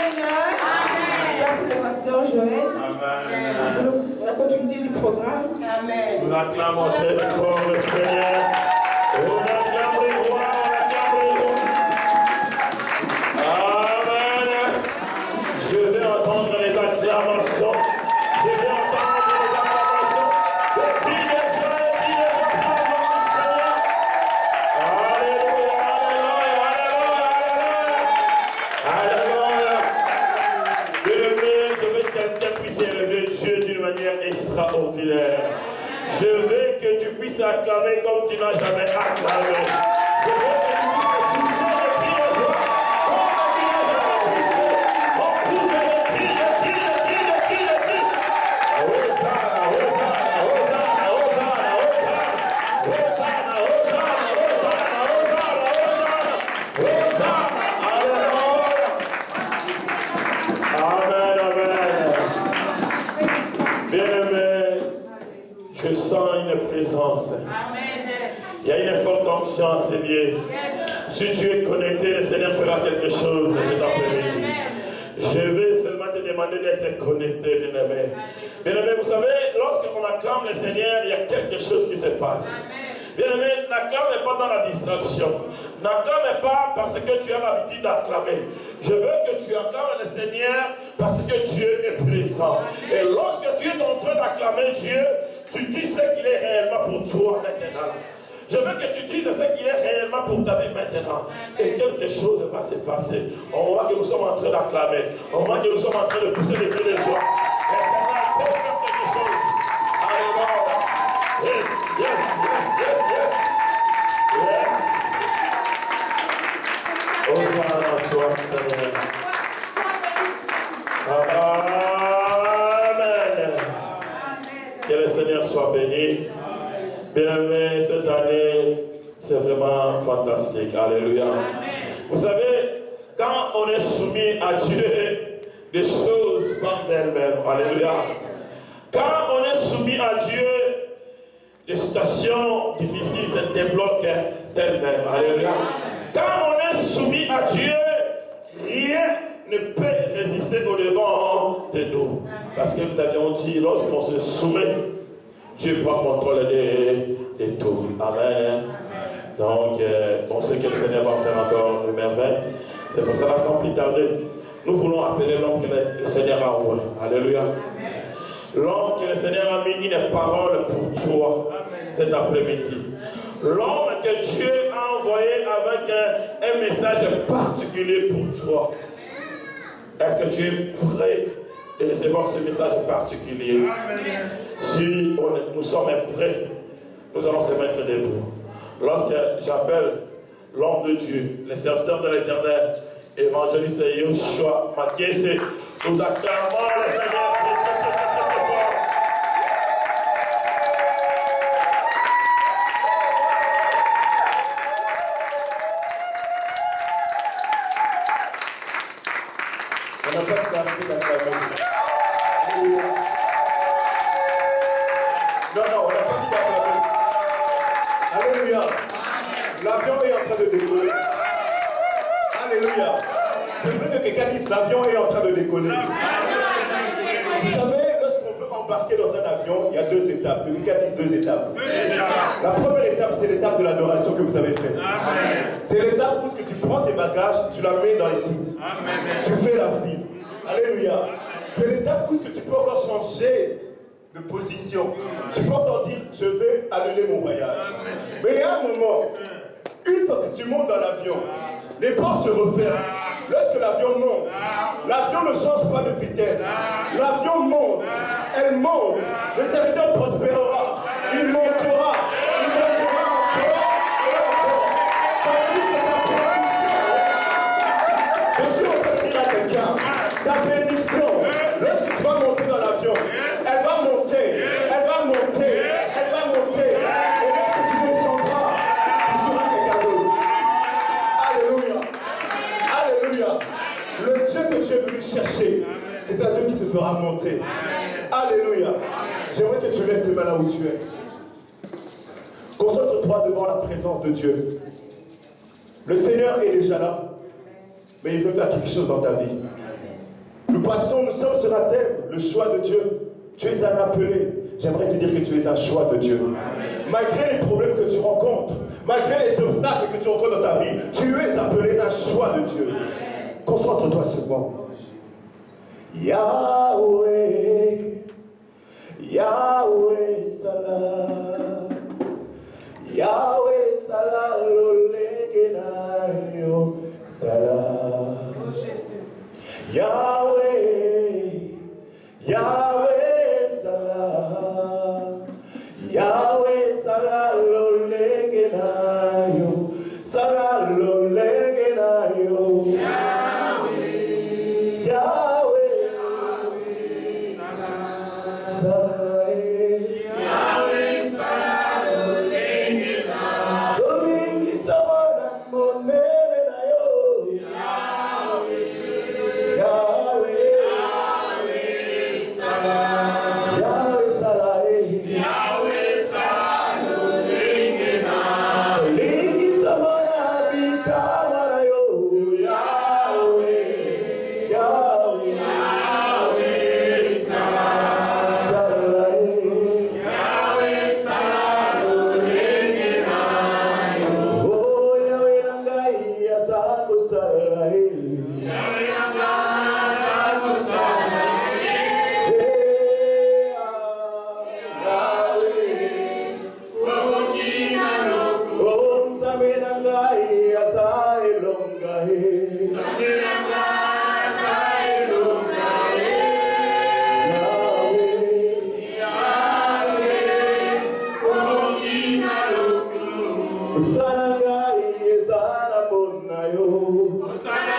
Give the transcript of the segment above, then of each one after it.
Amen. Le pasteur Joël. Amen. Pour la continuité du programme. Amen. Nous acclamons très fort le Seigneur. On acclame les rois, on acclame les rois. Amen. Je vais entendre les acclamations. Je vais entendre les acclamations. Depuis les gens, acclamons le Seigneur. Alléluia, alléluia, alléluia. Alléluia. Je veux que quelqu'un puisse élever Dieu d'une manière extraordinaire. Je veux que tu puisses acclamer comme tu n'as jamais acclamé. Je veux que tu puisses pousser le cri de joie comme tu n'as jamais poussé. On pousse le cri, le cri, le cri, le cri, le cri. Hosanna, Hosanna, Hosanna, Hosanna, Hosanna, Hosanna, Hosanna, Hosanna, Hosanna, Alléluia. Amen, amen. Bien-aimé, je sens une présence. Il y a une forte onction à Seigneur. Si tu es connecté, le Seigneur fera quelque chose cet après-midi. Je vais seulement te demander d'être connecté, bien-aimé. Bien-aimé, vous savez, lorsqu'on acclame le Seigneur, il y a quelque chose qui se passe. Bien-aimé, n'acclame pas dans la distraction. N'acclame pas parce que tu as l'habitude d'acclamer. Je veux que tu acclames le Seigneur parce que Dieu est présent. Et lorsque tu es en train d'acclamer Dieu, tu dis ce qu'il est réellement pour toi maintenant. Je veux que tu dises ce qu'il est réellement pour ta vie maintenant. Et quelque chose va se passer. On voit que nous sommes en train d'acclamer. On voit que nous sommes en train de pousser les cris de joie. L'éternel peut faire quelque chose. Alléluia. Yes, yes, yes, yes, yes. Yes. Hosanna à toi, Seigneur. Amen. Que le Seigneur soit béni. Bien-aimé, cette année, c'est vraiment fantastique. Alléluia. Vous savez, quand on est soumis à Dieu, des choses partent d'elles-mêmes. Alléluia. Quand on est soumis à Dieu, les situations difficiles se débloquent d'elles-mêmes. Alléluia. Quand on est soumis à Dieu, rien ne peut résister au devant de nous. Parce que nous avions dit, lorsqu'on se soumet, Dieu prend contrôle de tout. Amen. Donc, on sait que le Seigneur va faire encore de merveilles. C'est pour cela, sans plus tarder, nous voulons appeler l'homme que le Seigneur a envoyé. Alléluia. L'homme que le Seigneur a mis une parole pour toi cet après-midi. L'homme que Dieu a envoyé avec un message particulier pour toi. Est-ce que tu es prêt de recevoir ce message particulier? Si nous sommes prêts, nous allons se mettre debout. Lorsque j'appelle l'homme de Dieu, le serviteur de l'Éternel, évangéliste Yoshua Makiese, nous acclamons le Seigneur très fort. On n'a pas de clarté d'acclamer. Non, on n'a pas dit d'acclamer. Alléluia. L'avion est en train de décoller. Alléluia. Je veux que quelqu'un dise l'avion est en train de décoller. Vous savez, lorsqu'on veut embarquer dans un avion, il y a deux étapes. Que quelqu'un dise deux étapes. La première étape, c'est l'étape de l'adoration que vous avez faite. C'est l'étape où tu prends tes bagages, tu la mets dans les sites. Tu fais la file. Alléluia. C'est l'étape où tu peux encore changer de position. Tu peux encore dire, je vais annuler mon voyage. Mais il y a un moment, une fois que tu montes dans l'avion, les portes se referment. Lorsque l'avion monte, l'avion ne change pas de vitesse. L'avion monte, elle monte. Le serviteur prospérera. Il montera. Il montera encore et encore. Ça veut dire que ta bénédiction, je suis en train de dire à quelqu'un, ta bénédiction, lorsque tu vas monter dans l'avion, elle va monter, elle va monter, elle va monter. Et lorsque tu descendras, tu seras quelqu'un d'autre. Alléluia. Alléluia. Le Dieu que tu es venu chercher, c'est un Dieu qui te fera monter. Alléluia. J'aimerais que tu lèves tes mains là où tu es. Concentre-toi devant la présence de Dieu. Le Seigneur est déjà là, mais il veut faire quelque chose dans ta vie. Nous sommes sur un thème, le choix de Dieu. Tu es un appelé. J'aimerais te dire que tu es un choix de Dieu. Malgré les problèmes que tu rencontres, malgré les obstacles que tu rencontres dans ta vie, tu es appelé un choix de Dieu. Concentre-toi seulement. Yahweh, Yahweh Salah, Yahweh Salah, Lolegenayo Salah, Yahweh, Yahweh Salah, Yahweh Salah, Lolegenayo Salah, Lolegenayo Yahweh, Yahweh. Ensemble.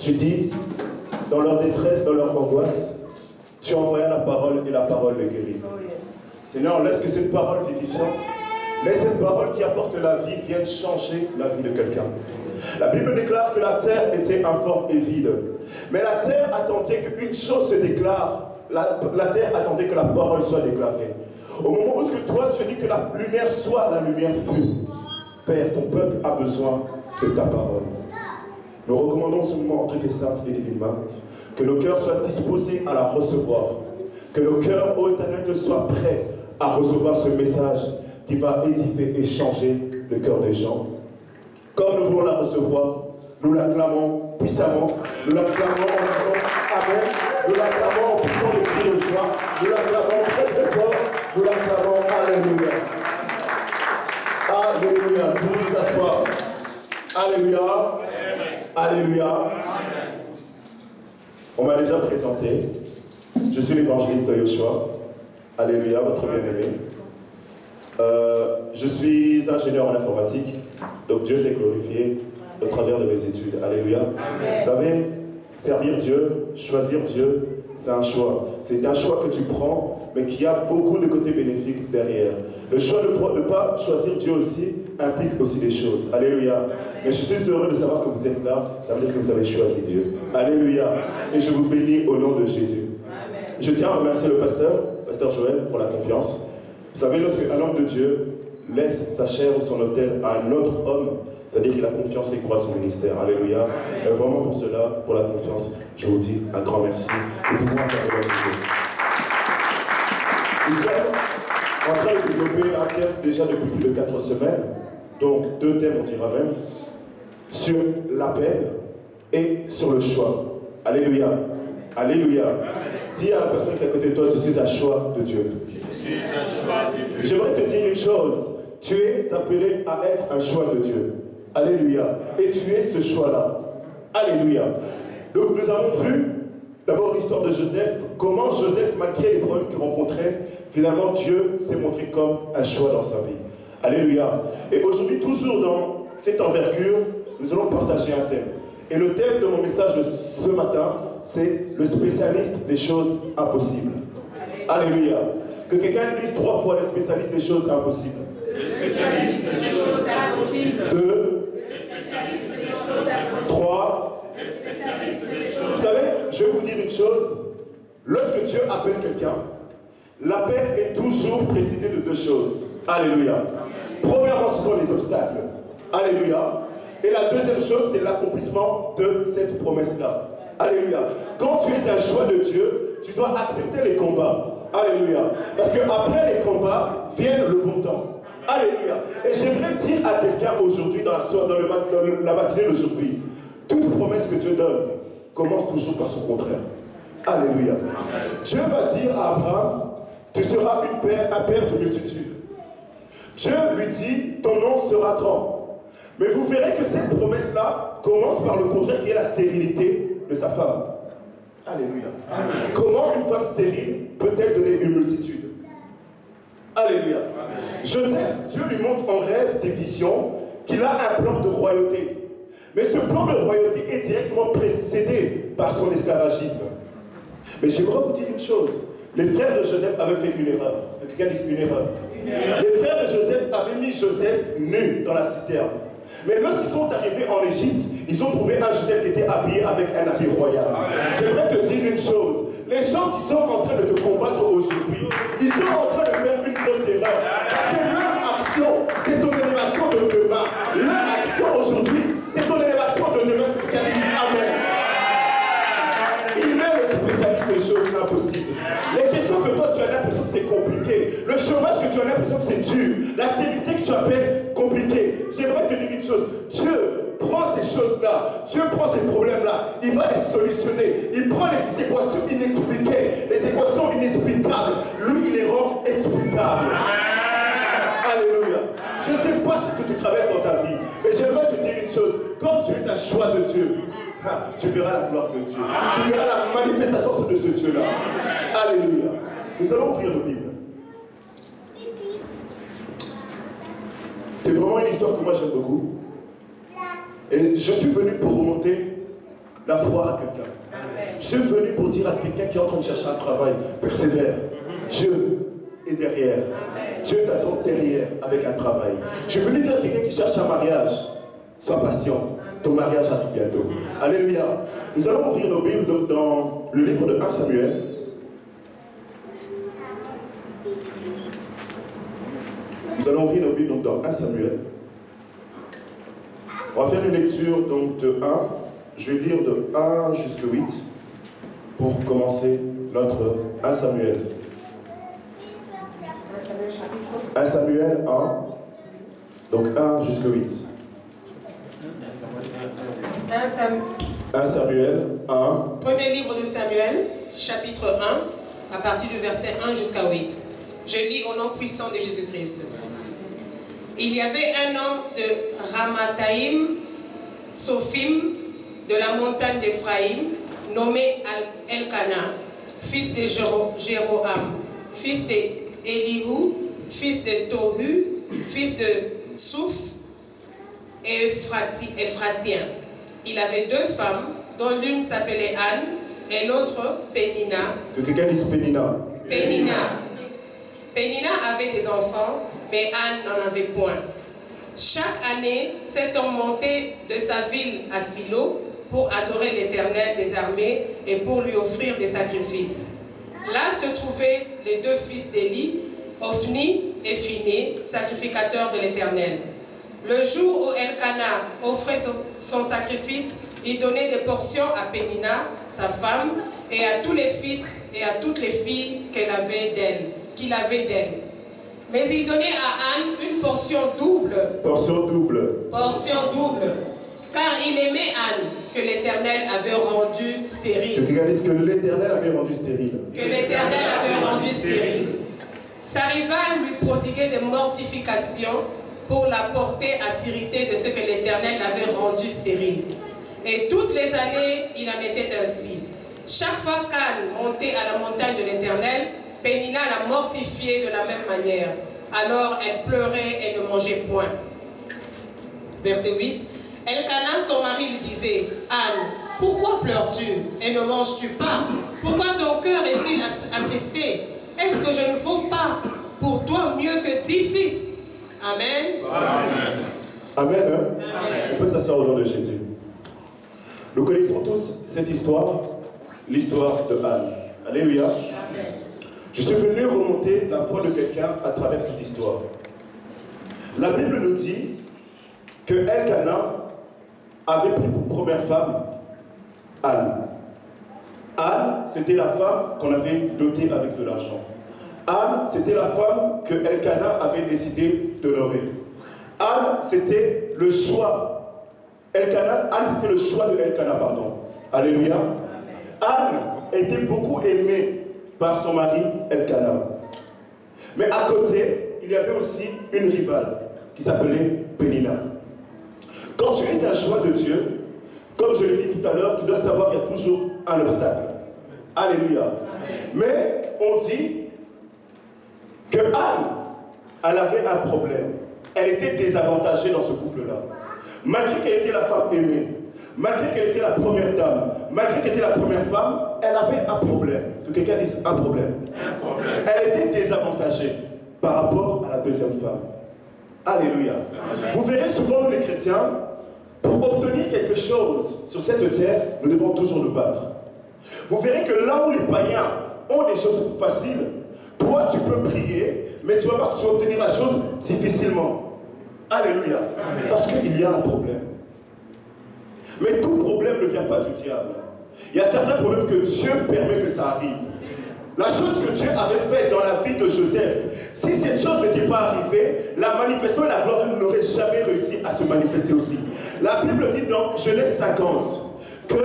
Tu dis, dans leur détresse, dans leur angoisse, tu envoies la parole et la parole les guérit. Seigneur, laisse que cette parole vivifiante, laisse cette parole qui apporte la vie vienne changer la vie de quelqu'un. La Bible déclare que la terre était informe et vide. Mais la terre attendait qu'une chose se déclare. La terre attendait que la parole soit déclarée. Au moment où toi tu dis que la lumière soit, la lumière fut. Père, ton peuple a besoin de ta parole. Nous recommandons ce moment entre tes saintes et divines mains, que nos cœurs soient disposés à la recevoir. Que nos cœurs, ô Éternel, soient prêts à recevoir ce message qui va édifier et changer le cœur des gens. Comme nous voulons la recevoir, nous l'acclamons puissamment, nous l'acclamons en disant Amen, nous l'acclamons en poussant les cris de joie, nous l'acclamons très très fort, nous l'acclamons Alléluia. Alléluia, pour nous asseoir. Alléluia. Alléluia. On m'a déjà présenté. Je suis l'évangéliste de Yoshua. Alléluia, votre bien-aimé. Je suis ingénieur en informatique, donc Dieu s'est glorifié au travers de mes études. Alléluia. Amen. Vous savez, servir Dieu, choisir Dieu, c'est un choix. C'est un choix que tu prends, mais qui a beaucoup de côtés bénéfiques derrière. Le choix de ne pas choisir Dieu aussi implique aussi des choses. Alléluia. Amen. Mais je suis heureux de savoir que vous êtes là, ça veut dire que vous avez choisi Dieu. Alléluia. Amen. Et je vous bénis au nom de Jésus. Amen. Je tiens à remercier le pasteur Joël, pour la confiance. Vous savez, lorsqu'un homme de Dieu laisse sa chair ou son autel à un autre homme, c'est-à-dire qu'il a confiance et croit son ministère. Alléluia. Et vraiment pour cela, pour la confiance, je vous dis un grand merci. Et tout le monde a Dieu. Nous sommes en train de développer un thème déjà depuis plus de 4 semaines, donc 2 thèmes on dira même, sur l'appel et sur le choix. Alléluia. Alléluia. Dis à la personne qui est à côté de toi, je suis un choix de Dieu. J'aimerais te dire une chose. Tu es appelé à être un choix de Dieu. Alléluia. Et tu es ce choix-là. Alléluia. Donc nous avons vu d'abord l'histoire de Joseph, comment Joseph, malgré les problèmes qu'il rencontrait, finalement Dieu s'est montré comme un choix dans sa vie. Alléluia. Et aujourd'hui, toujours dans cette envergure, nous allons partager un thème. Et le thème de mon message de ce matin, c'est le spécialiste des choses impossibles. Alléluia. Que quelqu'un dise 3 fois le spécialiste des choses impossibles. Le spécialiste des choses impossibles. 2. Le spécialiste des choses impossibles. 3. Le spécialiste des choses. Vous savez, je vais vous dire une chose. Lorsque Dieu appelle quelqu'un, l'appel est toujours précédé de 2 choses. Alléluia. Premièrement, ce sont les obstacles. Alléluia. Et la deuxième chose, c'est l'accomplissement de cette promesse-là. Alléluia. Quand tu es un choix de Dieu, tu dois accepter les combats. Alléluia. Parce qu'après les combats, viennent le bon temps. Alléluia. Et j'aimerais dire à quelqu'un aujourd'hui, dans la matinée d'aujourd'hui, toute promesse que Dieu donne commence toujours par son contraire. Alléluia. Dieu va dire à Abraham, tu seras un père de multitudes. Dieu lui dit, ton nom sera grand. Mais vous verrez que cette promesse-là commence par le contraire qui est la stérilité de sa femme. Alléluia. Amen. Comment une femme stérile peut-elle donner une multitude? Alléluia. Amen. Joseph, Dieu lui montre en rêve des visions qu'il a un plan de royauté. Mais ce plan de royauté est directement précédé par son esclavagisme. Mais j'aimerais vous dire une chose. Les frères de Joseph avaient fait une erreur. Quelqu'un dit une erreur. Les frères de Joseph avaient mis Joseph nu dans la citerne. Mais lorsqu'ils sont arrivés en Égypte, ils ont trouvé un Joseph qui était habillé avec un habit royal. J'aimerais te dire une chose. Les gens qui sont en train de te combattre aujourd'hui, ils sont en train de faire une grosse erreur. Parce que leur action, c'est ton élévation de demain. Leur action aujourd'hui, c'est ton élévation de demain. Amen. Il est le spécialiste des choses impossibles. Les questions que toi tu as l'impression que c'est compliqué, le chômage que tu as l'impression que c'est dur, la stérilité que tu appelles compliquée. J'aimerais te dire une chose. Dieu prend ces choses-là, Dieu prend ces problèmes-là, il va les solutionner. Il prend les équations inexpliquées, les équations inexplicables. Lui, il les rend explicables. Alléluia. Je ne sais pas ce que tu traverses dans ta vie, mais j'aimerais te dire une chose. Quand tu es un choix de Dieu, tu verras la gloire de Dieu. Tu verras la manifestation de ce Dieu-là. Alléluia. Nous allons ouvrir nos Bibles. C'est vraiment une histoire que moi j'aime beaucoup. Et je suis venu pour remonter la foi à quelqu'un. Je suis venu pour dire à quelqu'un qui est en train de chercher un travail, persévère. Dieu est derrière. Dieu t'attend derrière avec un travail. Je suis venu dire à quelqu'un qui cherche un mariage, sois patient. Ton mariage arrive bientôt. Alléluia. Nous allons ouvrir nos Bibles donc, dans le livre de 1 Samuel. Nous allons ouvrir nos Bibles donc, dans 1 Samuel. On va faire une lecture donc, de 1. Je vais lire de 1 jusqu'à 8 pour commencer notre 1 Samuel. 1 Samuel 1, donc 1 jusqu'à 8. 1 Samuel 1. Premier livre de Samuel, chapitre 1, à partir du verset 1 jusqu'à 8. Je lis au nom puissant de Jésus-Christ. Il y avait un homme de Ramathaïm, Sophim, de la montagne d'Éphraïm, nommé Elkana, fils de Jéroham, fils d'Elihu, fils de Tohu, fils de Souf, et Ephratien. Il avait deux femmes, dont l'une s'appelait Anne et l'autre Pénina. Que quelqu'un dise Pénina. Pénina. Pénina avait des enfants, mais Anne n'en avait point. Chaque année, cet homme montait de sa ville à Silo pour adorer l'Éternel des armées et pour lui offrir des sacrifices. Là se trouvaient les deux fils d'Élie, Ophni et Phiné, sacrificateurs de l'Éternel. Le jour où Elkana offrait son sacrifice, il donnait des portions à Pénina, sa femme, et à tous les fils et à toutes les filles qu'il avait d'elle. Mais il donnait à Anne une portion double. Portion double. Portion double. Car il aimait Anne, que l'Éternel avait rendue stérile. Que quelqu'un dise que l'Éternel avait rendu stérile. Que l'Éternel avait rendue stérile. Sa rivale lui prodiguait des mortifications pour la porter à s'irriter de ce que l'Éternel avait rendu stérile. Et toutes les années, il en était ainsi. Chaque fois qu'Anne montait à la montagne de l'Éternel, Pénina la mortifiait de la même manière. Alors elle pleurait et ne mangeait point. Verset 8. Elkana, son mari, lui disait, Anne, pourquoi pleures-tu et ne manges-tu pas? Pourquoi ton cœur est-il attristé? Est-ce que je ne vaux pas pour toi mieux que 10 fils? Amen. Amen. Amen, hein? Amen. On peut s'asseoir au nom de Jésus. Nous connaissons tous cette histoire, l'histoire de Anne. Alléluia. Amen. Je suis venu remonter la foi de quelqu'un à travers cette histoire. La Bible nous dit que Elkana avait pris pour première femme Anne. Anne, c'était la femme qu'on avait dotée avec de l'argent. Anne, c'était la femme que Elkana avait décidé d'honorer. Anne, c'était le choix. Anne, c'était le choix de Elkana, pardon. Alléluia. Anne était beaucoup aimée par son mari Elkana. Mais à côté, il y avait aussi une rivale qui s'appelait Pénina. Quand tu es un choix de Dieu, comme je l'ai dit tout à l'heure, tu dois savoir qu'il y a toujours un obstacle. Alléluia. Mais on dit que Anne, elle avait un problème. Elle était désavantagée dans ce couple-là. Malgré qu'elle était la femme aimée, malgré qu'elle était la première dame, malgré qu'elle était la première femme, elle avait un problème. Que quelqu'un dise un problème. Un problème. Elle était désavantagée par rapport à la deuxième femme. Alléluia. Amen. Vous verrez souvent, nous les chrétiens, pour obtenir quelque chose sur cette terre, nous devons toujours nous battre. Vous verrez que là où les païens ont des choses faciles, toi tu peux prier, mais tu vas voir que tu vas obtenir la chose difficilement. Alléluia. Amen. Parce qu'il y a un problème. Mais tout problème ne vient pas du diable. Il y a certains problèmes que Dieu permet que ça arrive. La chose que Dieu avait faite dans la vie de Joseph, si cette chose n'était pas arrivée, la manifestation et la gloire n'auraient jamais réussi à se manifester aussi. La Bible dit dans Genèse 50 que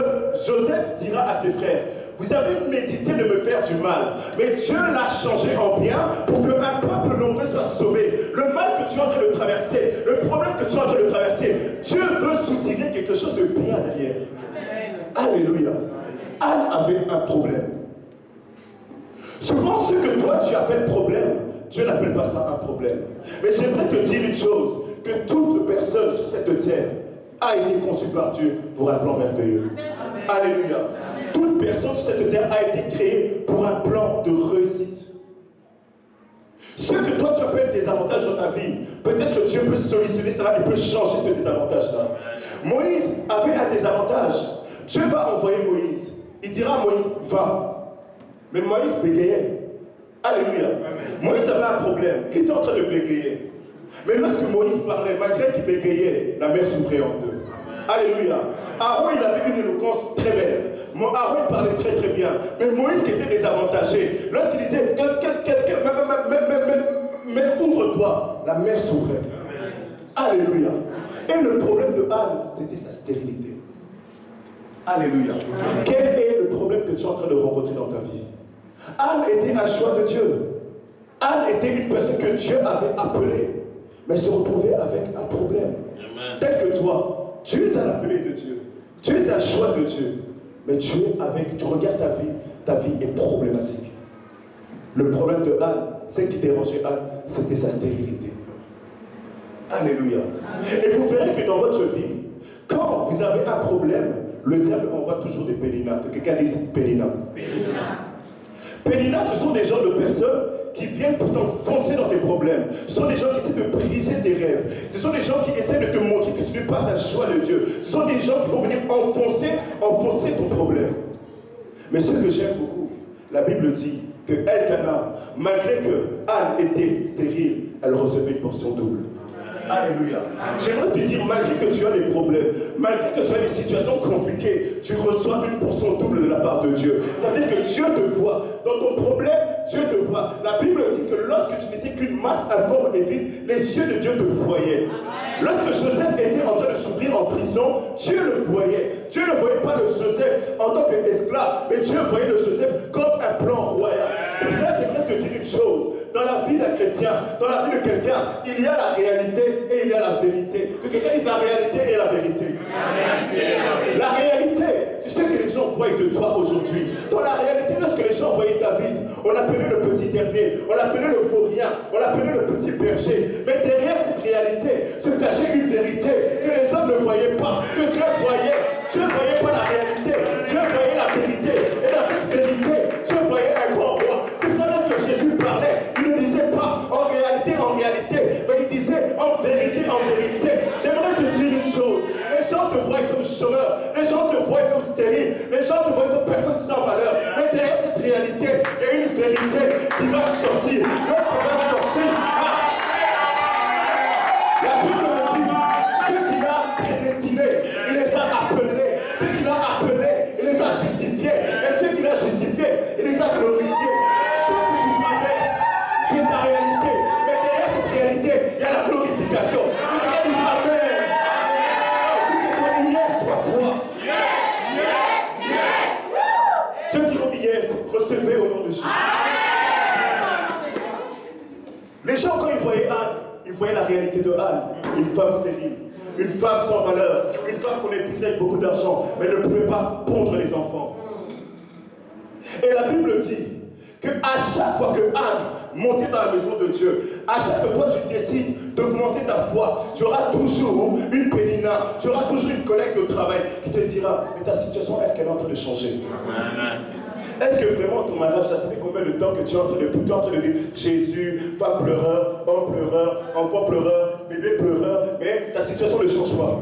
Joseph dira à ses frères, vous avez médité de me faire du mal, mais Dieu l'a changé en bien pour qu'un peuple nombreux soit sauvé. Le mal que tu es en train de traverser, le problème que tu es en train de traverser, Dieu veut soutirer quelque chose de bien derrière. Alléluia. Anne avait un problème. Souvent, ce que toi tu appelles problème, Dieu n'appelle pas ça un problème. Mais j'aimerais te dire une chose, que toute personne sur cette terre a été conçue par Dieu pour un plan merveilleux. Amen. Alléluia. Toute personne sur cette terre a été créée pour un plan de réussite. Ce que toi tu appelles des avantages dans ta vie, peut-être que Dieu peut solutionner cela et peut changer ce désavantage-là. Moïse avait un désavantage. Dieu va envoyer Moïse. Il dira à Moïse, va. Mais Moïse bégayait. Alléluia. Moïse avait un problème. Il était en train de bégayer. Mais lorsque Moïse parlait, malgré qu'il bégayait, la mer s'ouvrait en deux. Alléluia. Aaron, il avait une éloquence très belle. Aaron parlait très très bien. Mais Moïse qui était désavantagé, lorsqu'il disait mais ouvre-toi, la mer s'ouvrait. Alléluia. Et le problème de Anne, c'était sa stérilité. Alléluia. Quel est le problème que tu es en train de rencontrer dans ta vie? Anne était un choix de Dieu. Anne était une personne que Dieu avait appelée, mais se retrouvait avec un problème. Tel que toi, tu es un appelé de Dieu. Tu es un choix de Dieu. Mais tu regardes ta vie est problématique. Le problème de Anne, ce qui dérangeait Anne, c'était sa stérilité. Alléluia. Et vous verrez que dans votre vie, quand vous avez un problème, le diable envoie toujours des péninas. Que quelqu'un dise pénina. Pénina, ce sont des genres de personnes qui viennent pour t'enfoncer dans tes problèmes. Ce sont des gens qui essaient de briser tes rêves. Ce sont des gens qui essaient de te montrer que tu n'es pas un choix de Dieu. Ce sont des gens qui vont venir enfoncer ton problème. Mais ce que j'aime beaucoup, la Bible dit que Elkanah, malgré que Anne était stérile, elle recevait une portion double. Alléluia. J'aimerais te dire, malgré que tu as des problèmes, malgré que tu as des situations compliquées, tu reçois une portion double de la part de Dieu. Ça veut dire que Dieu te voit. Dans ton problème, Dieu te voit. La Bible dit que lorsque tu n'étais qu'une masse informe et vide, les yeux de Dieu te voyaient. Lorsque Joseph était en train de souffrir en prison, Dieu le voyait. Dieu ne voyait pas le Joseph en tant qu'esclave, mais Dieu voyait le Joseph comme un plan royal. C'est pour ça que j'aimerais te dire une chose. Dans la vie d'un chrétien, dans la vie de quelqu'un, il y a la réalité et il y a la vérité. Que quelqu'un dise la réalité et la vérité. La réalité, c'est ce que les gens voient de toi aujourd'hui. Dans la réalité, lorsque les gens voyaient David, on l'appelait le petit dernier, on l'appelait le vaurien, on l'appelait le petit berger. Mais derrière cette réalité se cachait une vérité que les hommes ne voyaient pas, que Dieu voyait. Dieu ne voyait pas la réalité, Dieu voyait la vérité. Et dans cette vérité, Dieu voyait un grand roi. C'est pour ça lorsque Jésus parlait, il ne disait pas en réalité, mais il disait en vérité, J'aimerais te dire une chose. Les gens te voient comme chômeur, les gens te voient comme stérile, les gens te voient comme personne sans valeur. Mais derrière cette réalité, il y a une vérité qui va sortir. Lorsqu'elle va sortir, la Bible me dit, ceux qu'il a prédestinés, il les a appelés. Ceux qu'il a appelés, il les a justifiés. Et ceux qu'il a justifiés, il les a glorifiés. Ce que tu traverses, c'est ta réalité. Mais derrière cette réalité, il y a la glorification. Et les gars disent Amen. Si c'est toi, dis yes 3 fois. Ceux qui ont dit yes, recevez au nom de Jésus. Les gens, quand ils voyaient Anne, ils voyaient la réalité de Anne, une femme stérile, une femme sans valeur, une femme qu'on épuisait avec beaucoup d'argent, mais elle ne pouvait pas pondre les enfants. Et la Bible dit qu'à chaque fois que Anne montait dans la maison de Dieu, à chaque fois que toi tu décides d'augmenter ta foi, tu auras toujours une pénina, tu auras toujours une collègue de travail qui te dira, mais ta situation, est-ce qu'elle est en train de changer? Est-ce que vraiment ton mariage, ça fait combien de temps que tu es en train de dire Jésus, femme pleureur, homme pleureur, enfant pleureur, bébé pleureur, mais ta situation ne change pas.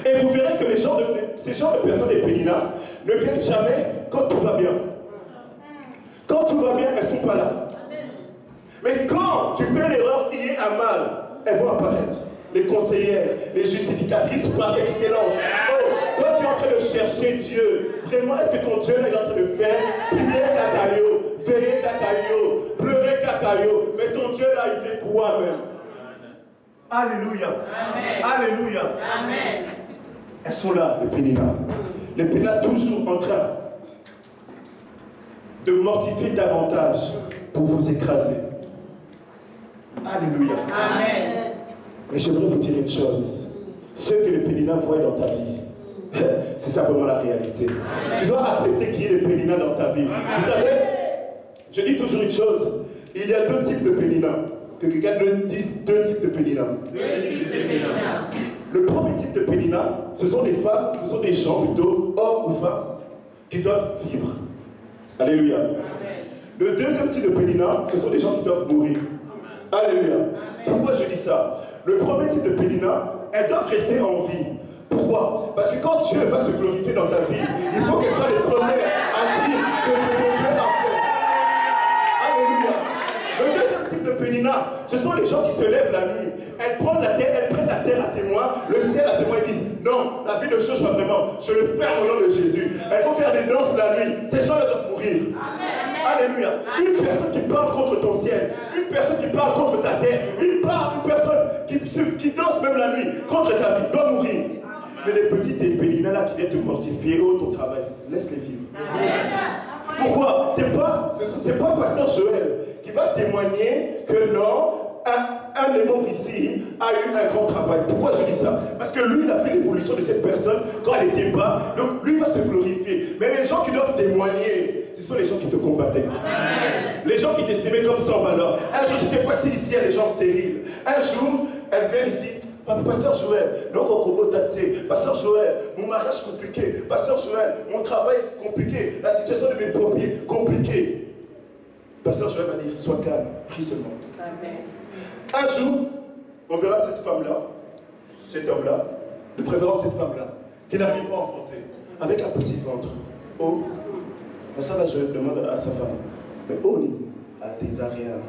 Et vous verrez que ces genres de personnes, les péninas, ne viennent jamais quand tout va bien. Quand tout va bien, elles ne sont pas là. Mais quand tu fais l'erreur, il y a un mal, elles vont apparaître. Les conseillères, les justificatrices par excellence. Oh, toi tu es en train de chercher Dieu. Vraiment, est-ce que ton Dieu là, est en train de faire prier cacaillot, veiller cacaillot, pleurer cacaillot? Mais ton Dieu là, il fait quoi même? Alléluia. Amen. Alléluia. Amen. Elles sont là, les péninas. Les péninas toujours en train de mortifier davantage pour vous écraser. Alléluia. Amen. Mais j'aimerais vous dire une chose. Ce que les péninas voient dans ta vie, c'est simplement la réalité. Tu dois accepter qu'il y ait des péninas dans ta vie. Vous savez, je dis toujours une chose. Il y a 2 types de péninas. Que quelqu'un me dise 2 types de péninas. Le premier type de pénina, ce sont des femmes, ce sont des gens plutôt, hommes ou femmes, qui doivent vivre. Alléluia. Le deuxième type de pénina, ce sont des gens qui doivent mourir. Alléluia. Pourquoi je dis ça? Le premier type de pénina, elles doivent rester en vie. Pourquoi? Parce que quand Dieu va se glorifier dans ta vie, il faut qu'elles soient les premières à dire que Dieu a fait. Alléluia. Le deuxième type de pénina, ce sont les gens qui se lèvent la nuit. Elles prennent la terre à témoin, le ciel à témoin, ils disent non, la vie de Joshua vraiment, je le fais au nom de Jésus. Elles vont faire des danses la nuit. Ces gens-là doivent mourir. Alléluia. Une personne qui parle contre ton ciel, une personne qui parle contre ta terre, une personne qui danse même la nuit contre ta vie doit mourir. Mais les petites péninas là qui viennent te mortifier au ton travail, laisse-les vivre. Pourquoi? C'est pas pasteur Joël qui va témoigner que non, un des membres ici a eu un grand travail. Pourquoi je dis ça? Parce que lui, il a fait l'évolution de cette personne quand elle était bas. Donc lui va se glorifier. Mais les gens qui doivent témoigner, ce sont les gens qui te combattaient. Les gens qui t'estimaient comme sans valeur. Un jour, j'étais passé ici, il y a des gens stériles. Un jour, elle vient ici. Pasteur Joël, donc on combat daté. Pasteur Joël, mon mariage compliqué. Pasteur Joël, mon travail compliqué. La situation de mes papiers compliquée. Pasteur Joël va dire, sois calme, prie seulement. Amen. Un jour, on verra cette femme-là, cet homme-là, de préférence cette femme-là, qui n'arrive pas à enfanter, avec un petit ventre. Oh, ça va, je demande à sa femme, mais oh, à tes arrières,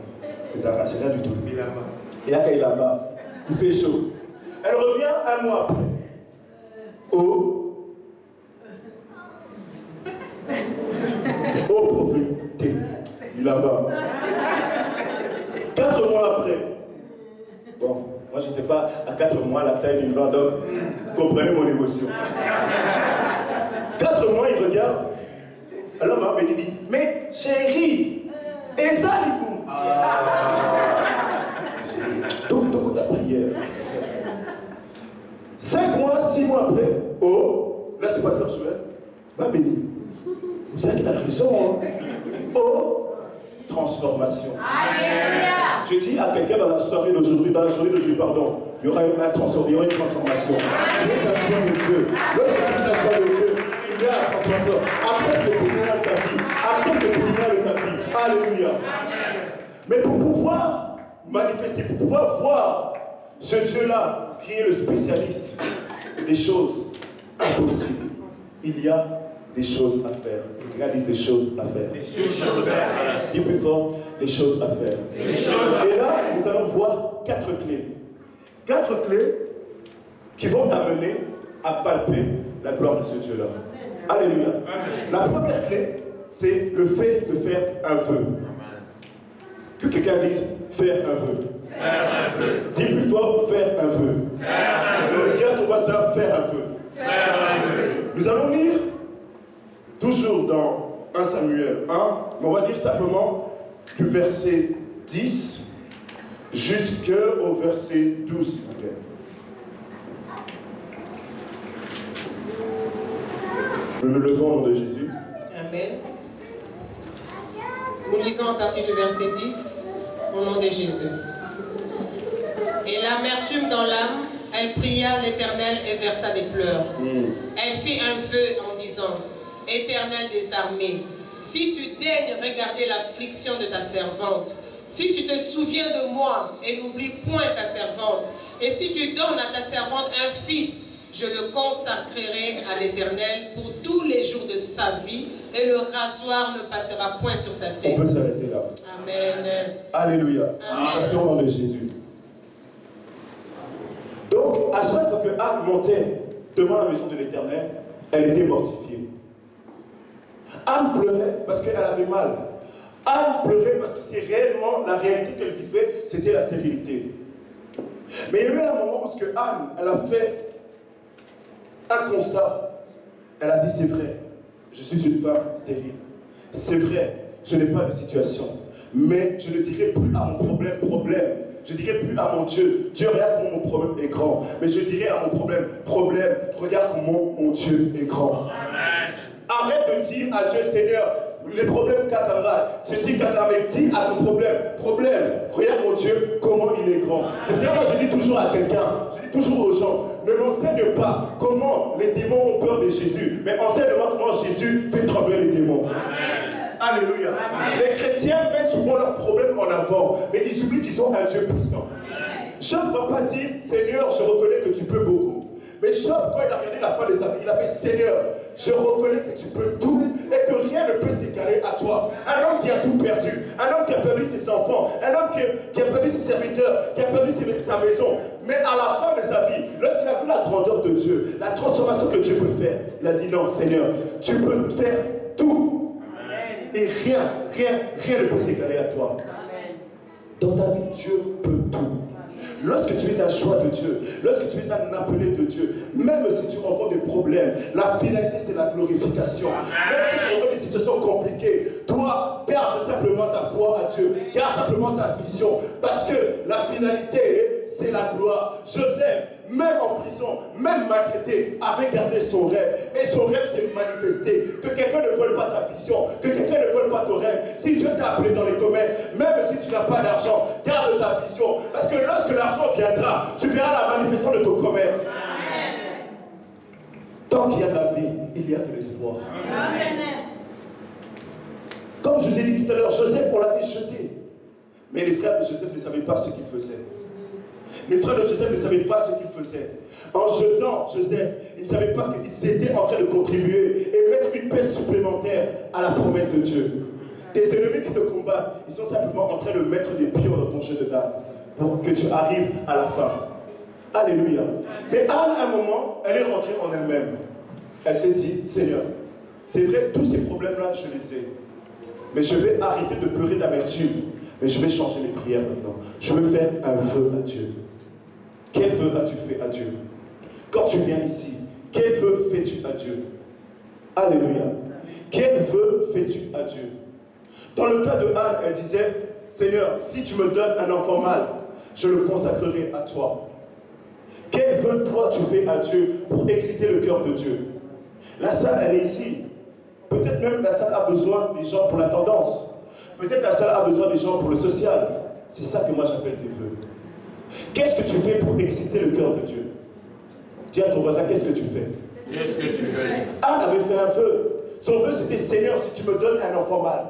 c'est rien du tout. Et à là-bas, il fait chaud. Elle revient un mois après. Oh, oh, prophète, il là-bas. 4 mois après. Bon, moi je ne sais pas à 4 mois la taille d'une vente, donc comprenez mon émotion. 4 mois, il regarde. Alors ma béni dit, mais chérie, et ça, Liboum. Donc ta prière. 5 mois, 6 mois après, oh, là c'est pasteur Joël, ma béni. Vous savez qu'il a raison, hein? Oh, transformation. Je dis à quelqu'un dans la soirée d'aujourd'hui, pardon, il y aura une transformation. Tu es un choix de Dieu. Lorsque tu es un choix de Dieu, il y a un transformation. Accepte le pouvoir de ta vie. Accepte le pouvoir de ta vie. Alléluia. Mais pour pouvoir manifester, pour pouvoir voir ce Dieu-là, qui est le spécialiste des choses impossibles, il y a des choses à faire. Quelqu'un dit des choses à faire. Dis plus fort, des choses à faire. Et là, nous allons voir 4 clés. 4 clés qui vont t'amener à palper la gloire de ce Dieu-là. Alléluia. La première clé, c'est le fait de faire un vœu. Que quelqu'un dise faire un vœu. Faire un vœu. Dis plus fort, faire un vœu. Faire un vœu. Dis à ton voisin, faire un vœu. Faire un vœu. Nous allons lire toujours dans 1 Samuel 1, mais on va dire simplement du verset 10 jusqu'au verset 12, s'il vous plaît. Nous nous levons au nom de Jésus. Amen. Nous lisons à partir du verset 10, au nom de Jésus. Et l'amertume dans l'âme, elle pria l'Éternel et versa des pleurs. Elle fit un vœu en disant, Éternel des armées, si tu daignes regarder l'affliction de ta servante, si tu te souviens de moi et n'oublie point ta servante, et si tu donnes à ta servante un fils, je le consacrerai à l'Éternel pour tous les jours de sa vie, et le rasoir ne passera point sur sa tête. On peut s'arrêter là. Amen. Alléluia. Amen. C'est au nom de Jésus. Donc, à chaque fois que Anne montait devant la maison de l'Éternel, elle était mortifiée. Anne pleurait parce qu'elle avait mal. Anne pleurait parce que c'est réellement la réalité qu'elle vivait, c'était la stérilité. Mais il y a eu un moment où Anne, elle a fait un constat. Elle a dit, c'est vrai, je suis une femme stérile. C'est vrai, je n'ai pas de situation. Mais je ne dirai plus à mon problème. Je ne dirai plus à mon Dieu, Dieu, regarde comment mon problème est grand. Mais je dirai à mon problème, regarde comment mon Dieu est grand. Amen. Arrête de dire à Dieu, Seigneur, les problèmes Katanga, ceci Katanga, dis à ton problème, regarde mon Dieu, comment il est grand. C'est ça, moi je dis toujours à quelqu'un, je dis toujours aux gens, ne m'enseigne pas comment les démons ont peur de Jésus, mais enseigne-moi comment Jésus fait trembler les démons. Amen. Alléluia. Amen. Les chrétiens mettent souvent leurs problèmes en avant, mais ils oublient qu'ils ont un Dieu puissant. Job ne va pas dire, Seigneur, je reconnais que tu peux beaucoup. Mais Job, quand il a regardé la fin de sa vie, il a fait, Seigneur, je reconnais que tu peux tout et que rien ne peut s'égaler à toi. Un homme qui a tout perdu, un homme qui a perdu ses enfants, un homme qui a perdu ses serviteurs, qui a perdu sa maison. Mais à la fin de sa vie, lorsqu'il a vu la grandeur de Dieu, la transformation que Dieu peut faire, il a dit, non, Seigneur, tu peux faire tout. Amen. Et rien ne peut s'égaler à toi. Amen. Dans ta vie, Dieu peut tout. Lorsque tu es un choix de Dieu, lorsque tu es un appelé de Dieu, même si tu rencontres des problèmes, la finalité c'est la glorification. Même si tu rencontres des situations compliquées, toi, garde simplement ta foi à Dieu, garde simplement ta vision, parce que la finalité c'est la gloire. Joseph, même en prison, même maltraité, avait gardé son rêve. Et son rêve s'est manifesté. Que quelqu'un ne vole pas ta vision, que quelqu'un ne vole pas ton rêve. Si Dieu t'a appelé dans les commerces, même si tu n'as pas d'argent, garde ta vision. Parce que lorsque l'argent viendra, tu verras la manifestation de ton commerce. Amen. Tant qu'il y a de la vie, il y a de l'espoir. Amen. Comme je vous ai dit tout à l'heure, Joseph, on l'avait jeté. Mais les frères de Joseph ne savaient pas ce qu'il faisait. Les frères de Joseph ne savaient pas ce qu'ils faisaient. En jetant Joseph, ils ne savaient pas qu'ils étaient en train de contribuer et mettre une paix supplémentaire à la promesse de Dieu. Tes ennemis qui te combattent, ils sont simplement en train de mettre des pions dans ton jeu de dames pour que tu arrives à la fin. Alléluia. Mais Anne, à un moment, elle est rentrée en elle-même. Elle s'est dit, Seigneur, c'est vrai, tous ces problèmes-là, je les ai. Mais je vais arrêter de pleurer d'amertume. Mais je vais changer mes prières maintenant. Je vais faire un vœu à Dieu. Quel vœu as-tu fait à Dieu? Quand tu viens ici, quel vœu fais-tu à Dieu? Alléluia. Quel vœu fais-tu à Dieu? Dans le cas de Anne, elle disait, Seigneur, si tu me donnes un enfant mâle, je le consacrerai à toi. Quel vœu toi tu fais à Dieu pour exciter le cœur de Dieu? La salle, elle est ici. Peut-être même la salle a besoin des gens pour la tendance. Peut-être la salle a besoin des gens pour le social. C'est ça que moi j'appelle des vœux. Qu'est-ce que tu fais pour exciter le cœur de Dieu? Dis à ton voisin, qu'est-ce que tu fais? Qu'est-ce que tu fais? Anne avait fait un vœu. Son vœu c'était, Seigneur, si tu me donnes un enfant mâle,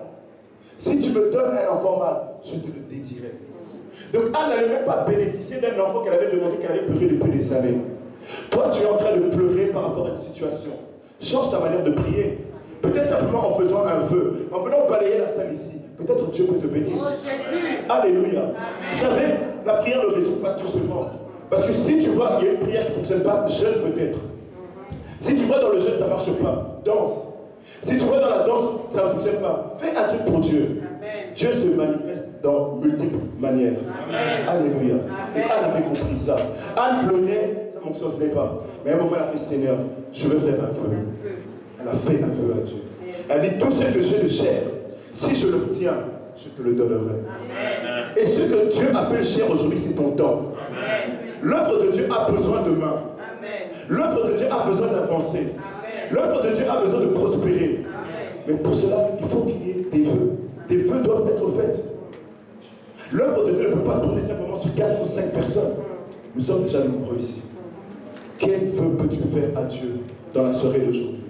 si tu me donnes un enfant mâle, je te le dédierai. Donc Anne n'avait même pas bénéficié d'un enfant qu'elle avait demandé, qu'elle avait pleuré depuis des années. Toi, tu es en train de pleurer par rapport à une situation. Change ta manière de prier. Peut-être simplement en faisant un vœu, en venant balayer la salle ici. Peut-être Dieu peut te bénir. Oh, Jésus. Alléluia. Amen. Vous savez, la prière ne résout pas tout seulement. Parce que si tu vois qu'il y a une prière qui ne fonctionne pas, jeûne peut-être. Si tu vois dans le jeûne, ça ne marche pas, danse. Si tu vois dans la danse, ça ne fonctionne pas, fais un truc pour Dieu. Amen. Dieu se manifeste dans multiples manières. Amen. Alléluia. Amen. Et Anne avait compris ça. Anne pleurait, ça ne fonctionnait pas. Mais à un moment, elle a fait, Seigneur, je veux faire un vœu. Elle a fait un vœu à Dieu. Elle dit, tout ce que j'ai de chair, si je l'obtiens, je te le donnerai. Amen. Et ce que Dieu appelle cher aujourd'hui, c'est ton temps. L'œuvre de Dieu a besoin de main. L'œuvre de Dieu a besoin d'avancer. L'œuvre de Dieu a besoin de prospérer. Amen. Mais pour cela, il faut qu'il y ait des vœux. Des vœux doivent être faits. L'œuvre de Dieu ne peut pas tourner simplement sur 4 ou 5 personnes. Nous sommes déjà nombreux ici. Quel vœu peux-tu faire à Dieu dans la soirée d'aujourd'hui?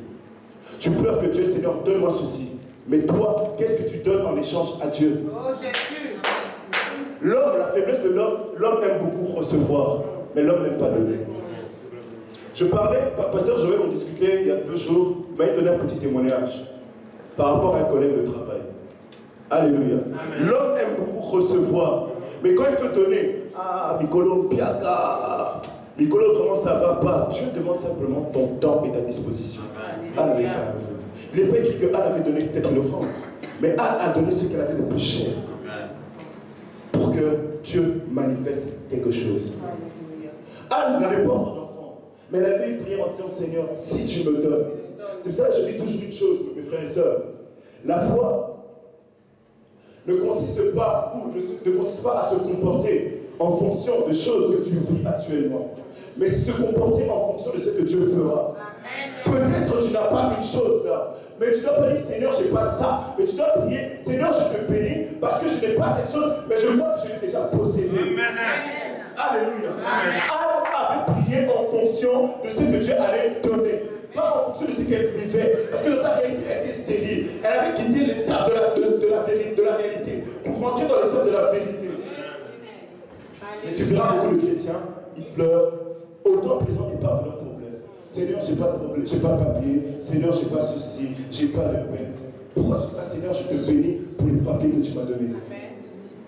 Tu pleures que Dieu, Seigneur, donne-moi ceci. Mais toi, qu'est-ce que tu donnes en échange à Dieu? Oh, Jésus. L'homme, la faiblesse de l'homme, l'homme aime beaucoup recevoir, mais l'homme n'aime pas donner. Je parlais, pasteur Joël, on discutait il y a 2 jours, il m'a donné un petit témoignage par rapport à un collègue de travail. Alléluia. L'homme aime beaucoup recevoir, mais quand il faut donner, ah, Mikolo, Piaka, Mikolo, vraiment ça va pas. Dieu demande simplement ton temps et ta disposition. Anne avait fait un vœu. Il n'est pas écrit que Anne avait donné peut-être une offrande, mais Anne a donné ce qu'elle avait de plus cher pour que Dieu manifeste quelque chose. Anne n'avait pas encore d'enfant, mais elle avait une prière en disant, Seigneur, si tu me donnes. C'est pour ça que je dis toujours une chose, mes frères et sœurs. La foi ne consiste pas à se comporter en fonction de choses que tu vis actuellement, mais c'est se comporter en fonction de ce que Dieu fera. Peut-être tu n'as pas une chose là, mais tu dois pas dire Seigneur, je n'ai pas ça. Mais tu dois prier, Seigneur, je te bénis parce que je n'ai pas cette chose, mais je vois que je l'ai déjà possédée. Alléluia. Anne avait prié en fonction de ce que Dieu allait donner. Pas en fonction de ce qu'elle vivait. Parce que dans sa réalité, elle était stérile. Elle avait quitté l'étape de la réalité pour rentrer dans l'étape de la vérité. Mais tu verras beaucoup de chrétiens, ils pleurent. Autant présent, ils parlent de leurs problèmes. Seigneur, j'ai pas de problème, j'ai pas de papier. Seigneur, j'ai pas ceci, j'ai pas de paix. Pourquoi tu dis pas, Seigneur, je te bénis pour les papiers que tu m'as donnés?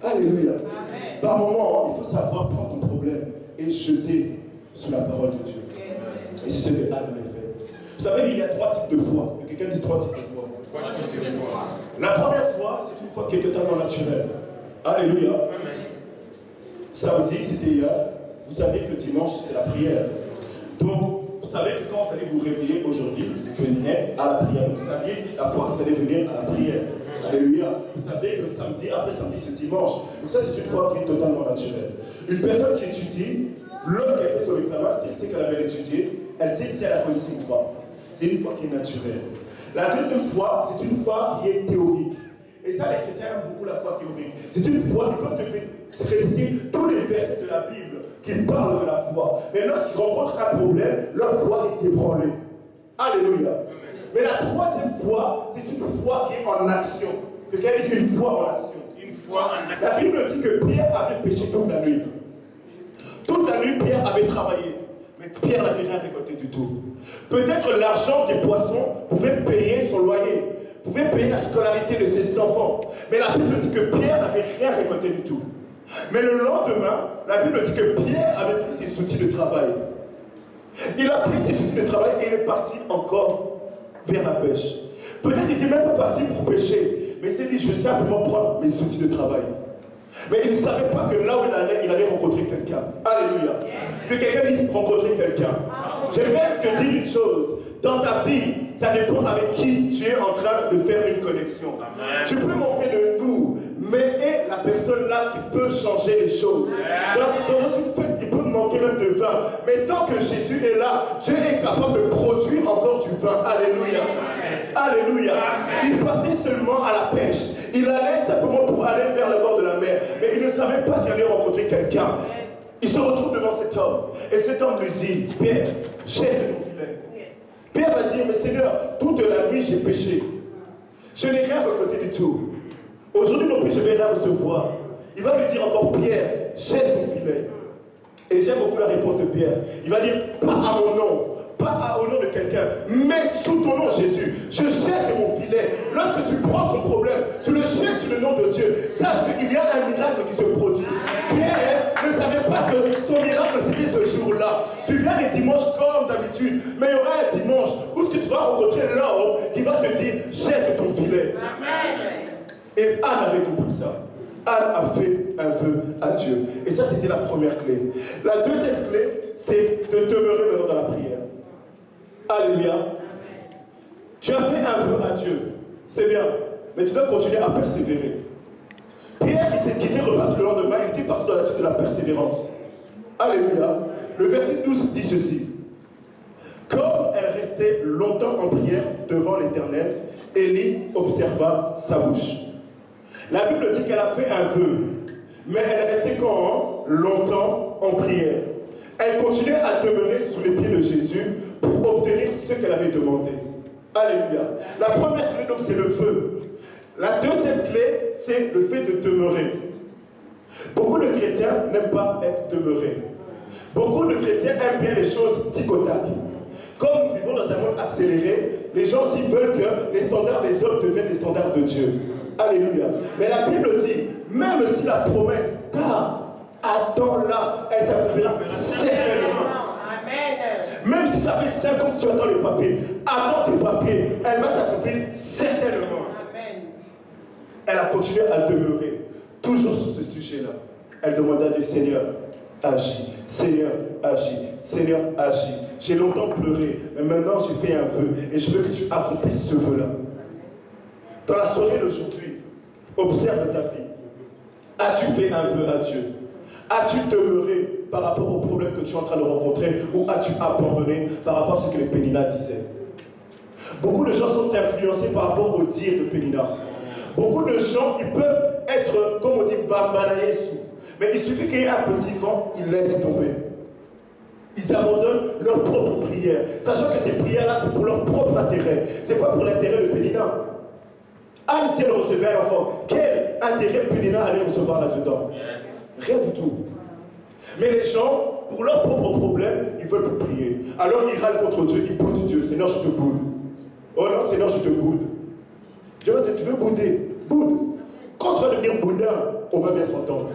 Alléluia. Par moment, il faut savoir prendre ton problème et jeter sous la parole de Dieu. Et c'est ce que Anne avait fait. Vous savez, il y a 3 types de foi. Quelqu'un dit 3 types de foi. La première foi, c'est une foi qui est totalement naturelle. Alléluia. Samedi, c'était hier. Vous savez que dimanche, c'est la prière. Donc, vous savez que quand vous allez vous réveiller aujourd'hui, vous venez à la prière. Vous saviez la fois que vous allez venir à la prière. Alléluia. Vous savez que samedi, après samedi, c'est dimanche. Donc ça, c'est une foi qui est totalement naturelle. Une personne qui étudie, lorsqu'elle fait son examen, si elle sait qu'elle avait étudié, elle sait si elle a réussi ou pas. C'est une foi qui est naturelle. La deuxième foi, c'est une foi qui est théorique. Et ça, les chrétiens aiment beaucoup la foi théorique. C'est une foi qui peuvent te réciter tous les versets de la Bible qui parlent de la foi. Mais lorsqu'ils rencontrent un problème, leur foi est ébranlée. Alléluia. Mais la troisième foi, c'est une foi qui est en action. Quelqu'un dit une foi en action. Une foi en action. La Bible dit que Pierre avait péché toute la nuit. Toute la nuit, Pierre avait travaillé. Mais Pierre n'avait rien récolté du tout. Peut-être l'argent des poissons pouvait payer son loyer, pouvait payer la scolarité de ses enfants. Mais la Bible dit que Pierre n'avait rien récolté du tout. Mais le lendemain, la Bible dit que Pierre avait pris ses outils de travail. Il a pris ses outils de travail et il est parti encore vers la pêche. Peut-être qu'il n'était même pas parti pour pêcher, mais il s'est dit, je vais simplement prendre mes outils de travail. Mais il ne savait pas que là où il allait rencontrer quelqu'un. Alléluia. Que quelqu'un puisse rencontrer quelqu'un. J'aimerais te dire une chose. Dans ta vie, ça dépend avec qui tu es en train de faire une connexion. Tu peux manquer de goût, mais est la personne là qui peut changer les choses. Dans une fête, il peut manquer même de vin. Mais tant que Jésus est là, Dieu est capable de produire encore du vin. Alléluia. Alléluia. Il partait seulement à la pêche. Il allait simplement pour aller vers le bord de la mer. Mais il ne savait pas qu'il allait rencontrer quelqu'un. Il se retrouve devant cet homme. Et cet homme lui dit, Pierre, jette ton filet. Pierre va dire, mais Seigneur, toute la nuit j'ai péché. Je n'ai rien récolté du tout. Aujourd'hui non plus je vais rien recevoir. Il va lui dire encore, Pierre, jette ton filet. Et j'aime beaucoup la réponse de Pierre. Il va dire, pas à mon nom. Pas au nom de quelqu'un, mais sous ton nom Jésus. Je jette mon filet. Lorsque tu prends ton problème, tu le jettes sous le nom de Dieu. Sache qu'il y a un miracle qui se produit. Pierre ne savait pas que son miracle c'était ce jour-là. Tu viens les dimanches comme d'habitude, mais il y aura un dimanche où tu vas rencontrer l'homme qui va te dire jette ton filet. Amen. Et Anne avait compris ça. Anne a fait un vœu à Dieu. Et ça, c'était la première clé. La deuxième clé, c'est de demeurer maintenant dans la prière. Alléluia. Amen. Tu as fait un vœu à Dieu. C'est bien. Mais tu dois continuer à persévérer. Pierre qui était reparti le lendemain, il était parti dans l'attitude de la persévérance. Alléluia. Le verset 12 dit ceci. Comme elle restait longtemps en prière devant l'Éternel, Élie observa sa bouche. La Bible dit qu'elle a fait un vœu, mais elle est restée quand longtemps en prière. Elle continuait à demeurer sous les pieds de Jésus pour obtenir ce qu'elle avait demandé. Alléluia. La première clé, donc, c'est le vœu. La deuxième clé, c'est le fait de demeurer. Beaucoup de chrétiens n'aiment pas être demeurés. Beaucoup de chrétiens aiment bien les choses tic au tac. Comme nous vivons dans un monde accéléré, les gens aussi veulent que les standards des hommes deviennent les standards de Dieu. Alléluia. Mais la Bible dit, même si la promesse tarde, attends-la, elle s'accomplira certainement. Même si ça fait 5 ans que tu attends les papiers, attends tes papiers, elle va s'accomplir certainement. Amen. Elle a continué à demeurer, toujours sur ce sujet-là. Elle demanda du Seigneur, agis, Seigneur, agis, Seigneur, agis. J'ai longtemps pleuré, mais maintenant j'ai fait un vœu et je veux que tu accomplisses ce vœu-là. Dans la soirée d'aujourd'hui, observe ta vie. As-tu fait un vœu à Dieu? As-tu demeuré par rapport au problème que tu es en train de rencontrer ou as-tu abandonné par rapport à ce que les Péninas disaient? Beaucoup de gens sont influencés par rapport au dire de Pénina. Beaucoup de gens, ils peuvent être, comme on dit, bambanaïs. Mais il suffit qu'il y ait un petit vent, ils laissent tomber. Ils abandonnent leur propre prière. Sachant que ces prières-là, c'est pour leur propre intérêt. Ce n'est pas pour l'intérêt de Pénina. Anne, si elle recevait un enfant, quel intérêt Pénina allait recevoir là-dedans? Rien du tout. Mais les gens, pour leurs propres problèmes, ils veulent plus prier. Alors ils râlent contre Dieu, ils boudent Dieu. Seigneur, je te boude. Oh non, Seigneur, je te boude. Dieu va te dire, tu veux bouder? Boude. Quand tu vas devenir boudin, on va bien s'entendre.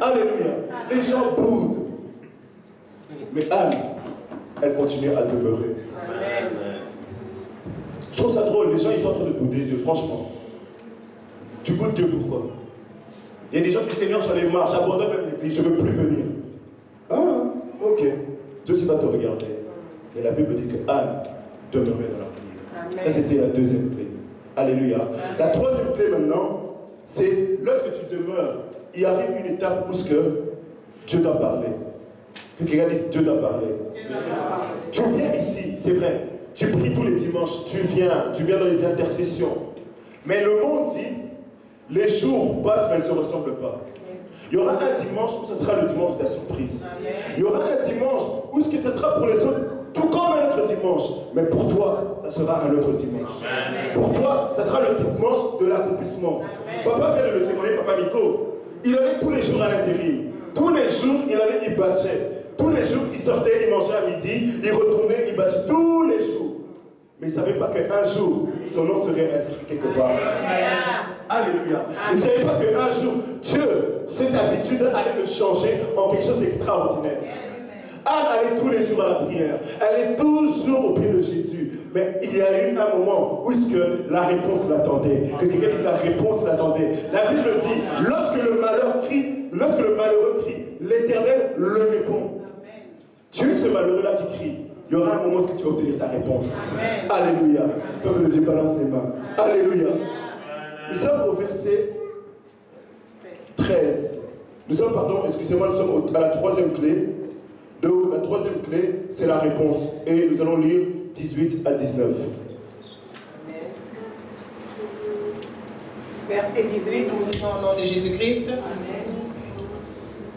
Alléluia. Les gens boudent. Mais Anne, elle continue à demeurer. Je trouve ça drôle, les gens ils sont en train de bouder Dieu, franchement. Tu boudes Dieu pourquoi? Il y a des gens qui disent Seigneur, j'en ai marre, j'abandonne même l'église, je ne veux plus venir. Ah, ok. Dieu aussi va te regarder. Et la Bible dit que Anne demeurait dans la prière. Ça c'était la deuxième clé. Alléluia. La troisième clé maintenant, c'est lorsque tu demeures, il arrive une étape où ce que Dieu t'a parlé. Que quelqu'un dise Dieu t'a parlé. Tu viens ici, c'est vrai. Tu pries tous les dimanches, tu viens dans les intercessions. Mais le monde dit, les jours passent mais elles ne se ressemblent pas. Il y aura un dimanche où ce sera le dimanche de ta surprise. Il y aura un dimanche où ce que ce sera pour les autres, tout comme un autre dimanche. Mais pour toi, ça sera un autre dimanche. Pour toi, ça sera le dimanche de l'accomplissement. Papa vient de le témoigner, Papa Nico. Il allait tous les jours à l'intérim. Tous les jours, il allait, il battait. Tous les jours, il sortait, il mangeait à midi, il retournait, il battait tous les jours. Mais il ne savait pas qu'un jour, son nom serait inscrit quelque part. Alléluia. Il ne savait pas qu'un jour, Dieu, cette habitude allait le changer en quelque chose d'extraordinaire. Anne allait tous les jours à la prière. Elle est toujours au pied de Jésus. Mais il y a eu un moment où est-ce que la réponse l'attendait. Que quelqu'un dise la réponse l'attendait. La Bible dit, lorsque le malheureux crie, l'Éternel le répond. Tu es ce malheureux-là qui crie. Il y aura un moment où tu vas obtenir ta réponse. Amen. Alléluia. Le peuple de Dieu balance les mains. Alléluia. Nous sommes au verset 13. Nous sommes à la troisième clé. Donc la troisième clé, c'est la réponse. Et nous allons lire 18 à 19. Verset 18, nous lisons au nom de Jésus-Christ.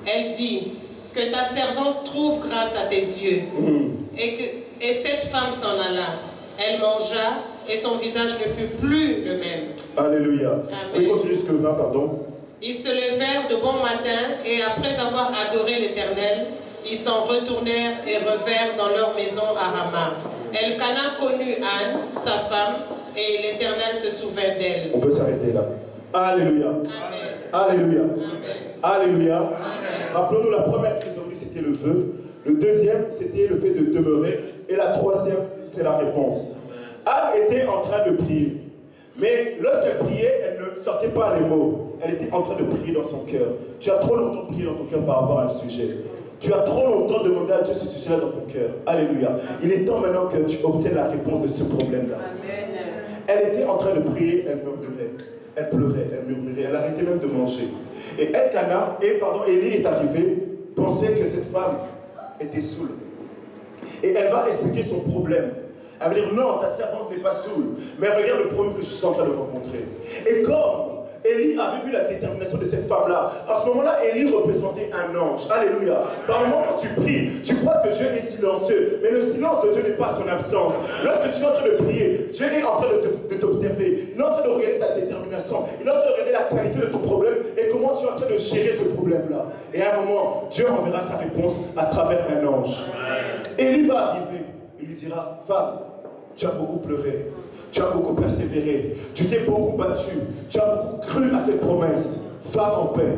Elle dit, que ta servante trouve grâce à tes yeux. Et cette femme s'en alla. Elle mangea et son visage ne fut plus le même. Alléluia. Et continue jusqu'au 20, pardon. Ils se levèrent de bon matin et après avoir adoré l'Éternel, ils s'en retournèrent et revinrent dans leur maison à Rama. Elkana connut Anne, sa femme, et l'Éternel se souvint d'elle. On peut s'arrêter là. Alléluia. Amen. Alléluia. Amen. Alléluia. Amen. Rappelons-nous, la première trésorerie, c'était le vœu. Le deuxième, c'était le fait de demeurer. Et la troisième, c'est la réponse. Anne était en train de prier. Mais lorsqu'elle priait, elle ne sortait pas les mots. Elle était en train de prier dans son cœur. Tu as trop longtemps prié dans ton cœur par rapport à un sujet. Tu as trop longtemps demandé à Dieu ce sujet-là dans ton cœur. Alléluia. Il est temps maintenant que tu obtiennes la réponse de ce problème-là. Elle était en train de prier, elle murmurait. Elle pleurait, elle murmurait, elle arrêtait même de manger. Et Élie est arrivé, pensait que cette femme était saoule. Et elle va expliquer son problème. Elle va dire, non, ta servante n'est pas saoule, mais regarde le problème que je suis en train de rencontrer. Et comme Élie avait vu la détermination de cette femme-là, à ce moment-là, Élie représentait un ange. Alléluia. Par le moment quand tu pries, tu crois que Dieu est silencieux, mais le silence de Dieu n'est pas son absence. Lorsque tu es en train de prier, Dieu est en train de t'observer. Il est en train de regarder ta détermination. Il est en train de regarder la qualité de ton problème et comment tu es en train de gérer ce problème-là. Et à un moment, Dieu enverra sa réponse à travers un ange. Élie va arriver. Il lui dira, femme, tu as beaucoup pleuré, tu as beaucoup persévéré, tu t'es beaucoup battu, tu as beaucoup cru à cette promesse. Va en paix,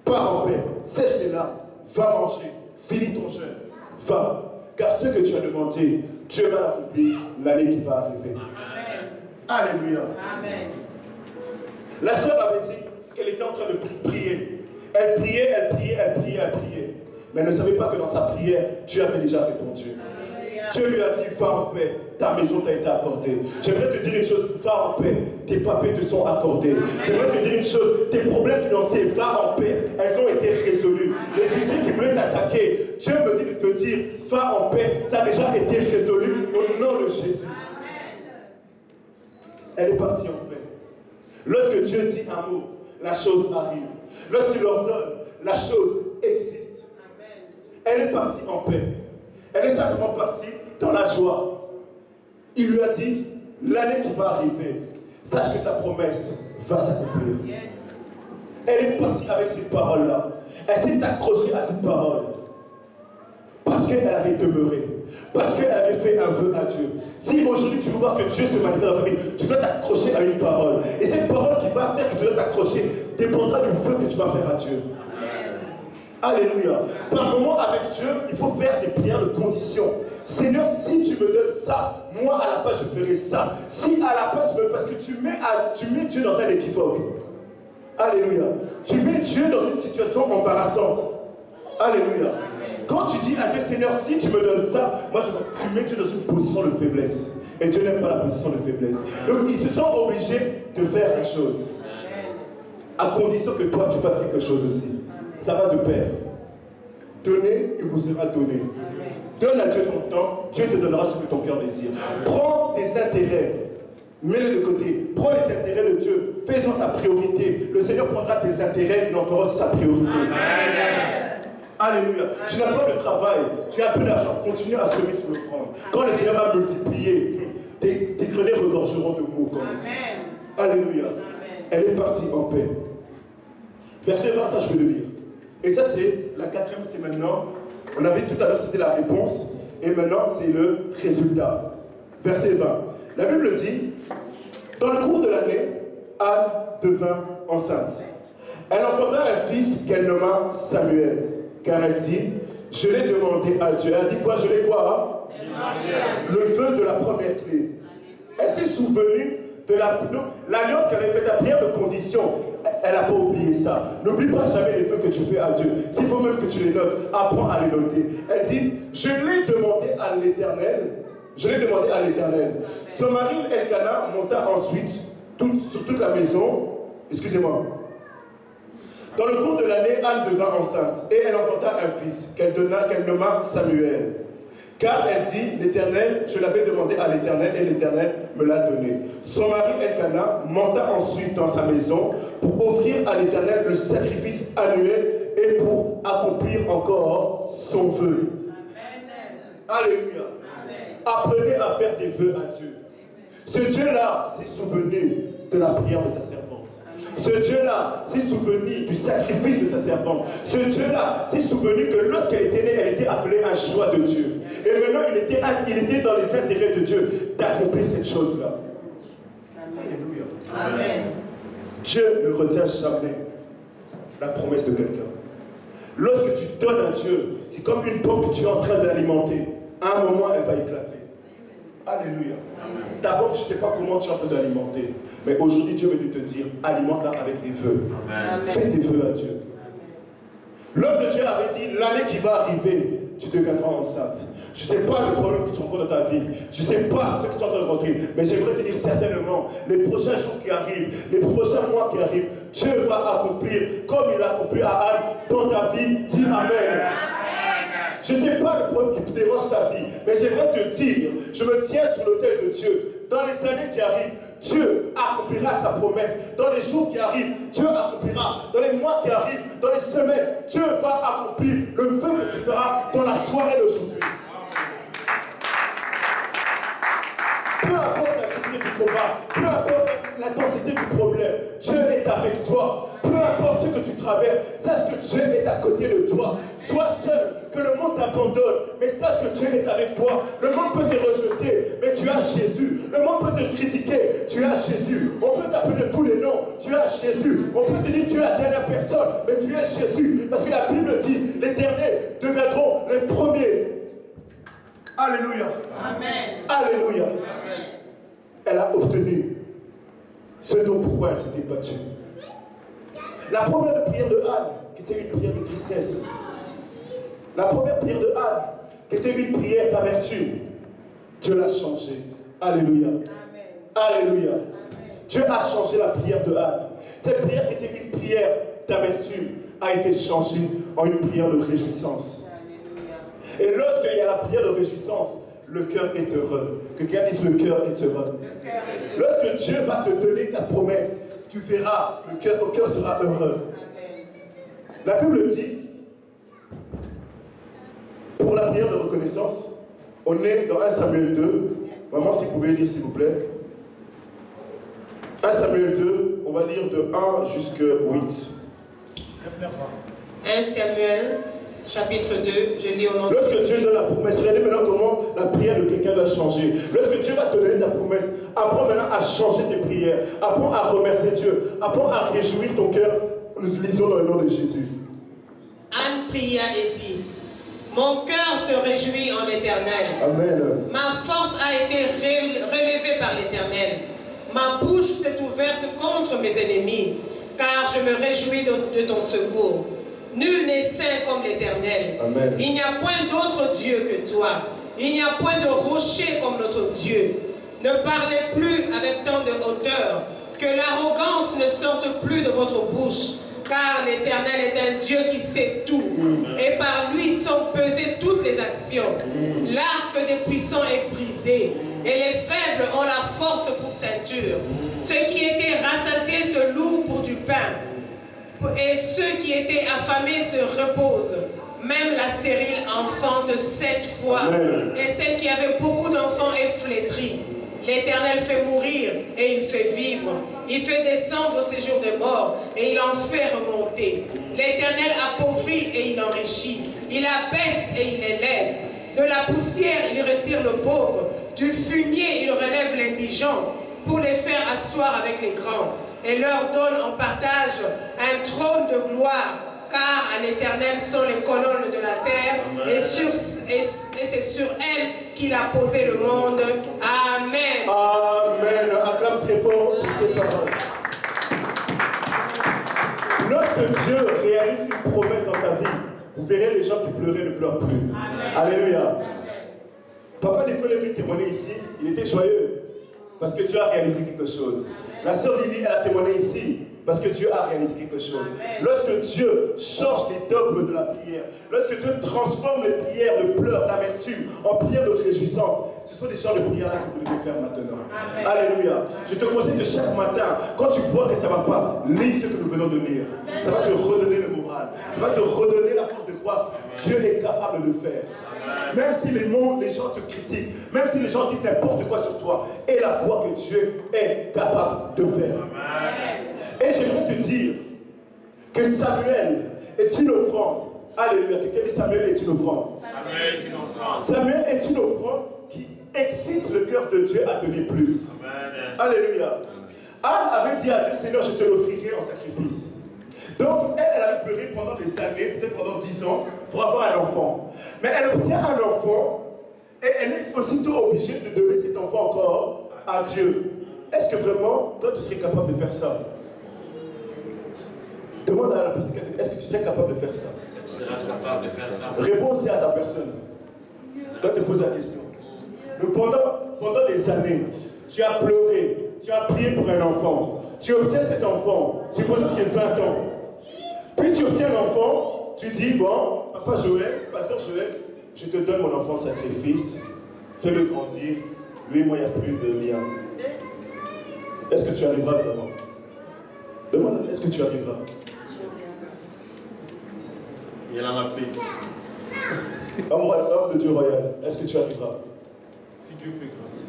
pars en paix, sèche les larmes, va manger, finis ton jeûne, va. Car ce que tu as demandé, Dieu va l'accomplir l'année qui va arriver. Amen. Alléluia. Amen. La sœur avait dit qu'elle était en train de prier. Elle priait, elle priait, elle priait, elle priait. Mais elle ne savait pas que dans sa prière, Dieu avait déjà répondu. Dieu lui a dit, va en paix, ta maison t'a été accordée. J'aimerais te dire une chose, va en paix, tes papiers te sont accordés. J'aimerais te dire une chose, tes problèmes financiers, va en paix, elles ont été résolus. Les soucis qui voulaient t'attaquer, Dieu me dit de te dire, va en paix, ça a déjà été résolu au nom de Jésus. elle est partie en paix. Lorsque Dieu dit un mot, la chose arrive. Lorsqu'il ordonne, la chose existe. Elle est partie en paix. Elle est simplement partie dans la joie. Il lui a dit, l'année qui va arriver, sache que ta promesse va s'accomplir. Yes. Elle est partie avec ces paroles-là. Elle s'est accrochée à cette parole. Parce qu'elle avait demeuré. Parce qu'elle avait fait un vœu à Dieu. Si aujourd'hui tu veux voir que Dieu se manifeste dans ta vie, tu dois t'accrocher à une parole. Et cette parole qui va faire que tu dois t'accrocher dépendra du vœu que tu vas faire à Dieu. Alléluia. Par moment avec Dieu, il faut faire des prières de condition. Seigneur, si tu me donnes ça, moi à la place je ferai ça. Si à la place, parce que tu mets Dieu dans un équivoque. Alléluia. Tu mets Dieu dans une situation embarrassante. Alléluia. Quand tu dis à Dieu, Seigneur, si tu me donnes ça, moi tu mets Dieu dans une position de faiblesse. Et Dieu n'aime pas la position de faiblesse. Donc ils se sont obligés de faire les choses. À condition que toi tu fasses quelque chose aussi. Ça va de pair. Donnez, il vous sera donné. Donne à Dieu ton temps, Dieu te donnera ce que ton cœur désire. Prends tes intérêts, mets-les de côté. Prends les intérêts de Dieu, fais-en ta priorité. Le Seigneur prendra tes intérêts, il en fera sa priorité. Amen. Alléluia. Tu n'as pas de travail, tu as peu d'argent, continue à semer sur le front. Quand le Seigneur va multiplier, tes greniers regorgeront de mots. Alléluia. Amen. Elle est partie en paix. Verset 20, ça je vais le lire. Et ça c'est la quatrième, c'est maintenant. On avait tout à l'heure, c'était la réponse. Et maintenant, c'est le résultat. Verset 20. La Bible dit, dans le cours de l'année, Anne devint enceinte. Elle enfanta un fils qu'elle nomma Samuel. Car elle dit, je l'ai demandé à Dieu. Elle dit quoi? Je l'ai quoi? Le feu de la première clé. Elle s'est souvenue de l'alliance qu'elle avait faite, la prière de condition. Elle n'a pas oublié ça. N'oublie pas jamais les vœux que tu fais à Dieu. S'il faut même que tu les notes, apprends à les noter. Elle dit, je l'ai demandé à l'Éternel. Je l'ai demandé à l'Éternel. Son mari Elkana monta ensuite sur toute la maison. Excusez-moi. Dans le cours de l'année, Anne devint enceinte et elle enfanta un fils qu'elle nomma Samuel. Car elle dit, l'Éternel, je l'avais demandé à l'Éternel et l'Éternel me l'a donné. Son mari Elkana monta ensuite dans sa maison pour offrir à l'Éternel le sacrifice annuel et pour accomplir encore son vœu. Amen. Alléluia. Amen. Apprenez à faire des vœux à Dieu. Ce Dieu-là s'est souvenu de la prière de sa servante. Ce Dieu-là s'est souvenu du sacrifice de sa servante. Ce Dieu-là s'est souvenu que lorsqu'elle était née, elle était appelée un choix de Dieu. Et maintenant, il était dans les intérêts de Dieu d'accomplir cette chose-là. Alléluia. Amen. Dieu ne retient jamais la promesse de quelqu'un. Lorsque tu donnes à Dieu, c'est comme une pomme que tu es en train d'alimenter. À un moment, elle va éclater. Alléluia. D'abord, tu ne sais pas comment tu es en train d'alimenter. Mais aujourd'hui, Dieu veut te dire, alimente-la avec des vœux. Amen. Fais des vœux à Dieu. L'homme de Dieu avait dit, l'année qui va arriver, tu deviendras enceinte. Je ne sais pas le problème que tu rencontres dans ta vie. Je ne sais pas ce que tu es en train de rencontrer. Mais j'aimerais te dire certainement, les prochains jours qui arrivent, les prochains mois qui arrivent, Dieu va accomplir, comme il a accompli à Anne, dans ta vie. Dis Amen. Je ne sais pas le problème qui te dérange ta vie, mais j'aimerais te dire, je me tiens sur l'autel de Dieu. Dans les années qui arrivent, Dieu accomplira sa promesse. Dans les jours qui arrivent, Dieu accomplira. Dans les mois qui arrivent, dans les semaines, Dieu va accomplir le vœu que tu feras dans la soirée d'aujourd'hui. Peu importe la durée du combat, peu importe l'intensité du problème, Dieu est avec toi. Peu importe ce que tu traverses, sache que Dieu est à côté de toi. Sois seul, que le monde t'abandonne, mais sache que Dieu est avec toi. Le monde peut te rejeter, mais tu as Jésus. Le monde peut te critiquer, tu as Jésus. On peut t'appeler de tous les noms, tu as Jésus. On peut te dire tu es la dernière personne, mais tu es Jésus. Parce que la Bible dit, les derniers deviendront les premiers. Alléluia. Amen. Alléluia. Amen. Elle a obtenu ce dont pourquoi elle s'était battue. La première prière de Anne, qui était une prière de tristesse. La première prière de Anne, qui était une prière d'amertume. Dieu l'a changée. Alléluia. Amen. Alléluia. Amen. Dieu a changé la prière de Anne. Cette prière qui était une prière d'amertume a été changée en une prière de réjouissance. Alléluia. Et lorsqu'il y a la prière de réjouissance, le cœur est heureux. Que quelqu'un dise le cœur est heureux. Lorsque Dieu va te donner ta promesse, tu verras, ton cœur sera heureux. La Bible dit, pour la prière de reconnaissance, on est dans 1 Samuel 2. Maman, si vous pouvez lire, s'il vous plaît. 1 Samuel 2, on va lire de 1 jusqu'à 8. 1 Samuel, chapitre 2, je lis au nom de Dieu. Lorsque Dieu donne la promesse, regardez maintenant comment la prière de quelqu'un va changer. Lorsque Dieu va te donner ta promesse, apprends maintenant à changer tes prières. Apprends à remercier Dieu. Apprends à réjouir ton cœur. Nous lisons dans le nom de Jésus. Anne pria et dit, mon cœur se réjouit en l'Éternel. Amen. Ma force a été relevée par l'Éternel. Ma bouche s'est ouverte contre mes ennemis, car je me réjouis de ton secours. Nul n'est saint comme l'Éternel. Il n'y a point d'autre Dieu que toi. Il n'y a point de rocher comme notre Dieu. Ne parlez plus avec tant de hauteur, que l'arrogance ne sorte plus de votre bouche, car l'Éternel est un Dieu qui sait tout, et par lui sont pesées toutes les actions. L'arc des puissants est brisé, et les faibles ont la force pour ceinture. Ceux qui étaient rassasiés se louent pour du pain, et ceux qui étaient affamés se reposent. Même la stérile enfante 7 fois, et celle qui avait beaucoup d'enfants est flétrie. L'Éternel fait mourir et il fait vivre. Il fait descendre au séjour des morts et il en fait remonter. L'Éternel appauvrit et il enrichit. Il abaisse et il élève. De la poussière, il retire le pauvre. Du fumier, il relève l'indigent pour les faire asseoir avec les grands. Et leur donne en partage un trône de gloire. Car à l'Éternel sont les colonnes de la terre, et c'est sur elles qu'il a posé le monde. Amen. Amen. Acclame très fort ces paroles. Lorsque Dieu réalise une promesse dans sa vie, vous verrez les gens qui pleuraient ne pleurent plus. Amen. Alléluia. Papa Nicolas est venu témoigner ici, il était joyeux parce que Dieu a réalisé quelque chose. La sœur Lily, elle a témoigné ici. Parce que Dieu a réalisé quelque chose. Lorsque Dieu change les dogmes de la prière, lorsque Dieu transforme les prières de pleurs, d'amertume, en prières de réjouissance, ce sont des genres de prières-là que vous devez faire maintenant. Amen. Alléluia. Je te conseille que chaque matin, quand tu vois que ça ne va pas, lis ce que nous venons de lire. Ça va te redonner le moral. Ça va te redonner la force de croire. Dieu est capable de le faire. Même si les gens te critiquent, même si les gens disent n'importe quoi sur toi, aie la foi que Dieu est capable de faire. Amen. Et j'aimerais te dire que Samuel est une offrande. Alléluia. Quelqu'un dit Samuel est une offrande. Samuel est une offrande. Samuel est une offrande qui excite le cœur de Dieu à donner plus. Amen. Alléluia. Anne avait dit à Dieu, Seigneur, je te l'offrirai en sacrifice. Donc, elle avait pleuré pendant des années, peut-être pendant 10 ans, pour avoir un enfant. Mais elle obtient un enfant, et elle est aussitôt obligée de donner cet enfant encore à Dieu. Est-ce que vraiment, toi, tu serais capable de faire ça? Demande à la personne, est-ce que tu serais capable de faire ça? Est-ce que tu seras capable de faire ça? Réponds aussi à ta personne. Toi, te pose la question. Donc, pendant des années, tu as pleuré, tu as prié pour un enfant. Tu obtiens cet enfant, suppose qu'il ait 20 ans. Puis tu obtiens l'enfant, tu dis, bon, papa Joël, pasteur Joël, je te donne mon enfant sacrifice, fais-le grandir, lui et moi, il n'y a plus de lien. Est-ce que tu arriveras vraiment? Demande, est-ce que tu arriveras? Il y a la pite. Homme de Dieu royal, est-ce que tu arriveras? Si Dieu fait grâce.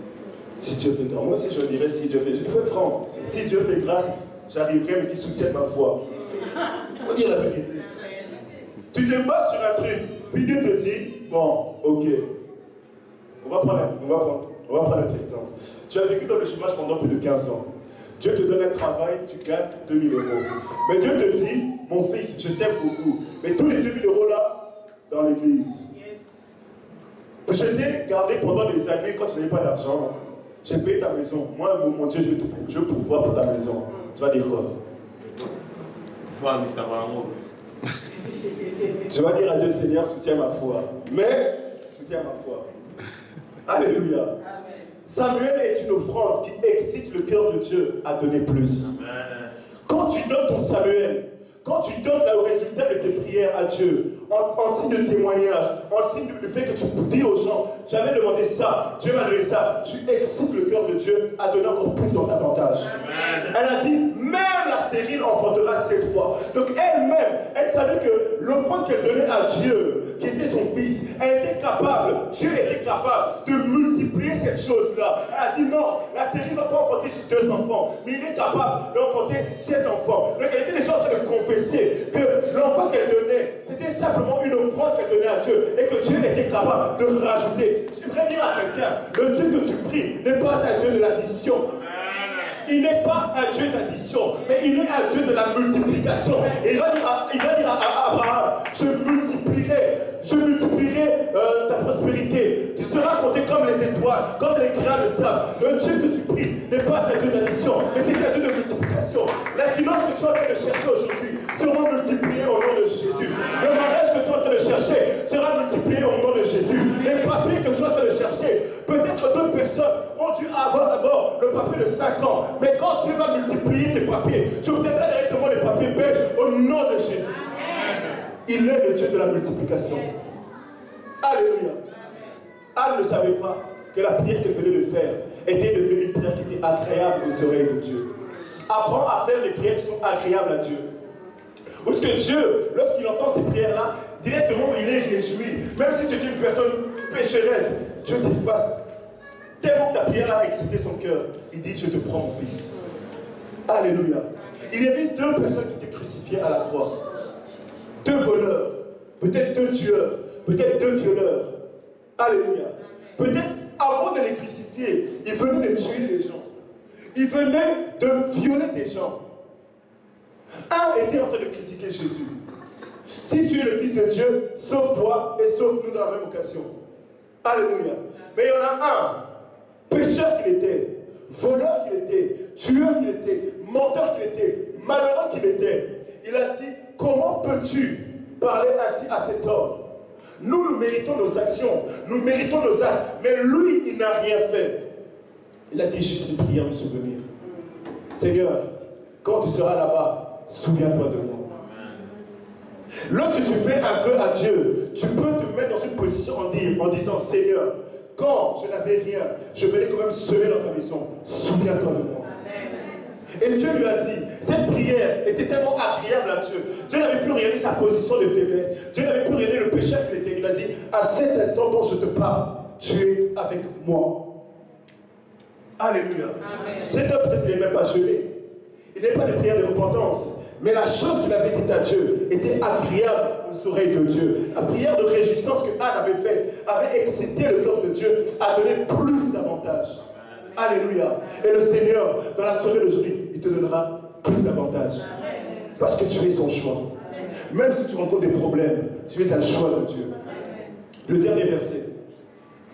Si Dieu fait grâce. Moi aussi je dirais si Dieu fait grâce. Il faut être franc. Si Dieu fait grâce, j'arriverai, mais qui soutienne ma foi. Il faut dire la vérité. Tu te bats sur un truc, puis Dieu te dit, bon, ok. On va prendre un exemple. Tu as vécu dans le chômage pendant plus de 15 ans. Dieu te donne un travail, tu gagnes 2000 €. Mais Dieu te dit, mon fils, je t'aime beaucoup. Mais tous les 2000 € là, dans l'église. Je t'ai gardé pendant des années quand tu n'avais pas d'argent. J'ai payé ta maison. Moi, mon Dieu, je veux pourvoir pour ta maison. Tu vas dire quoi? Foi, Mr. Marmot. Je vais dire à Dieu, Seigneur, soutiens ma foi. Mais, soutiens ma foi. Alléluia. Amen. Samuel est une offrande qui excite le cœur de Dieu à donner plus. Amen. Quand tu donnes ton Samuel, Quand tu donnes le résultat de tes prières à Dieu, en signe de témoignage, en signe du fait que tu dis aux gens, j'avais demandé ça, Dieu m'a donné ça, tu excites le cœur de Dieu à donner encore plus dans davantage. Elle a dit, même la stérile enfantera 7 fois. Donc elle-même, elle savait que l'offrande qu'elle donnait à Dieu, qui était son fils, elle était capable, Dieu était capable de multiplier cette chose-là. Elle a dit non, la stérile ne va pas enfanter juste 2 enfants, mais il est capable d'enfanter 7 enfants. Donc elle était déjà en train de confesser que l'enfant qu'elle donnait, c'était simplement une offrande qu'elle donnait à Dieu et que Dieu était capable de rajouter. J'aimerais dire à quelqu'un, le Dieu que tu pries n'est pas un Dieu de l'addition. Il n'est pas un Dieu d'addition, mais il est un Dieu de la multiplication. Il va dire à Abraham, je multiplierai ta prospérité. Tu seras compté comme les étoiles, comme les grains de sable. Le Dieu que tu pries n'est pas un Dieu d'addition, mais c'est un Dieu de multiplication. La finance que tu es en train de chercher aujourd'hui sera multipliée au nom de Jésus. Le mariage que tu es en train de chercher sera multiplié au nom de Jésus. Les papiers que tu es en train de chercher, peut-être 2 personnes ont dû avoir d'abord le papier de 5 ans. Mais quand tu vas multiplier tes papiers, tu obtiendras directement les papiers belges au nom de Jésus. Il est le Dieu de la multiplication. Alléluia. Anne ne savait pas que la prière qu'elle venait de faire était devenue une prière qui était agréable aux oreilles de Dieu. Apprends à faire des prières qui sont agréables à Dieu. Parce que Dieu, lorsqu'il entend ces prières-là, directement il est réjoui. Même si tu es une personne pécheresse, Dieu t'efface. Tellement que ta prière a excité son cœur, il dit, je te prends mon fils. Alléluia. Il y avait 2 personnes qui étaient crucifiées à la croix. 2 voleurs, peut-être 2 tueurs, peut-être 2 violeurs. Alléluia. Peut-être avant de les crucifier, ils venaient de tuer les gens. Ils venaient de violer des gens. Un était en train de critiquer Jésus. Si tu es le Fils de Dieu, sauve-toi et sauve-nous dans la même occasion. Alléluia. Mais il y en a un, pécheur qu'il était, voleur qu'il était, tueur qu'il était, menteur qu'il était, malheureux qu'il était. Il a dit, comment peux-tu parler ainsi à cet homme? Nous méritons nos actions, nous méritons nos actes, mais lui, il n'a rien fait. Il a dit juste une prière de souvenir. Seigneur, quand tu seras là-bas, souviens-toi de moi. Lorsque tu fais un vœu à Dieu, tu peux te mettre dans une position en disant, Seigneur, quand je n'avais rien, je venais quand même semer dans ta maison. Souviens-toi de moi. Et Dieu lui a dit, cette prière était tellement agréable à Dieu. Dieu n'avait plus regardé sa position de faiblesse. Dieu n'avait plus regardé le péché qu'il était. Il a dit, à cet instant dont je te parle, tu es avec moi. Alléluia. Cet homme, peut-être, il n'est même pas gelé. Il n'est pas de prière de repentance. Mais la chose qu'il avait dit à Dieu était agréable aux oreilles de Dieu. La prière de réjouissance que Anne avait faite avait excité le cœur de Dieu à donner plus d'avantages. Alléluia. Et le Seigneur, dans la soirée d'aujourd'hui, il te donnera plus d'avantages. Parce que tu es son choix. Même si tu rencontres des problèmes, tu es un choix de Dieu. Le dernier verset,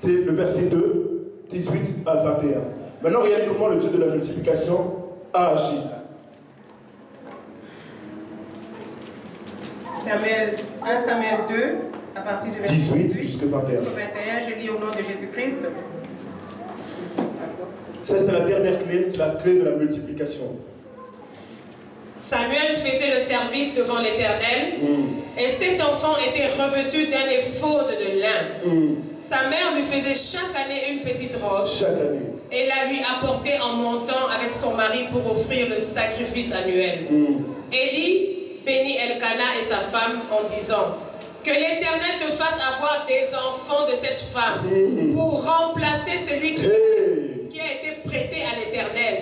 c'est le verset 2, 18 à 21. Maintenant, regardez comment le Dieu de la multiplication a agi. 1 Samuel 2, à partir du verset 18 jusqu'à 21. Je lis au nom de Jésus-Christ. Ça, c'est la dernière clé, c'est la clé de la multiplication. Samuel faisait le service devant l'Éternel, et cet enfant était revêtu d'un éphod de lin. Sa mère lui faisait chaque année une petite robe. Chaque année. Et la lui apportait en montant avec son mari pour offrir le sacrifice annuel. Élie bénit Elkana et sa femme en disant, que l'Éternel te fasse avoir des enfants de cette femme pour remplacer celui qui a été prêté à l'Éternel.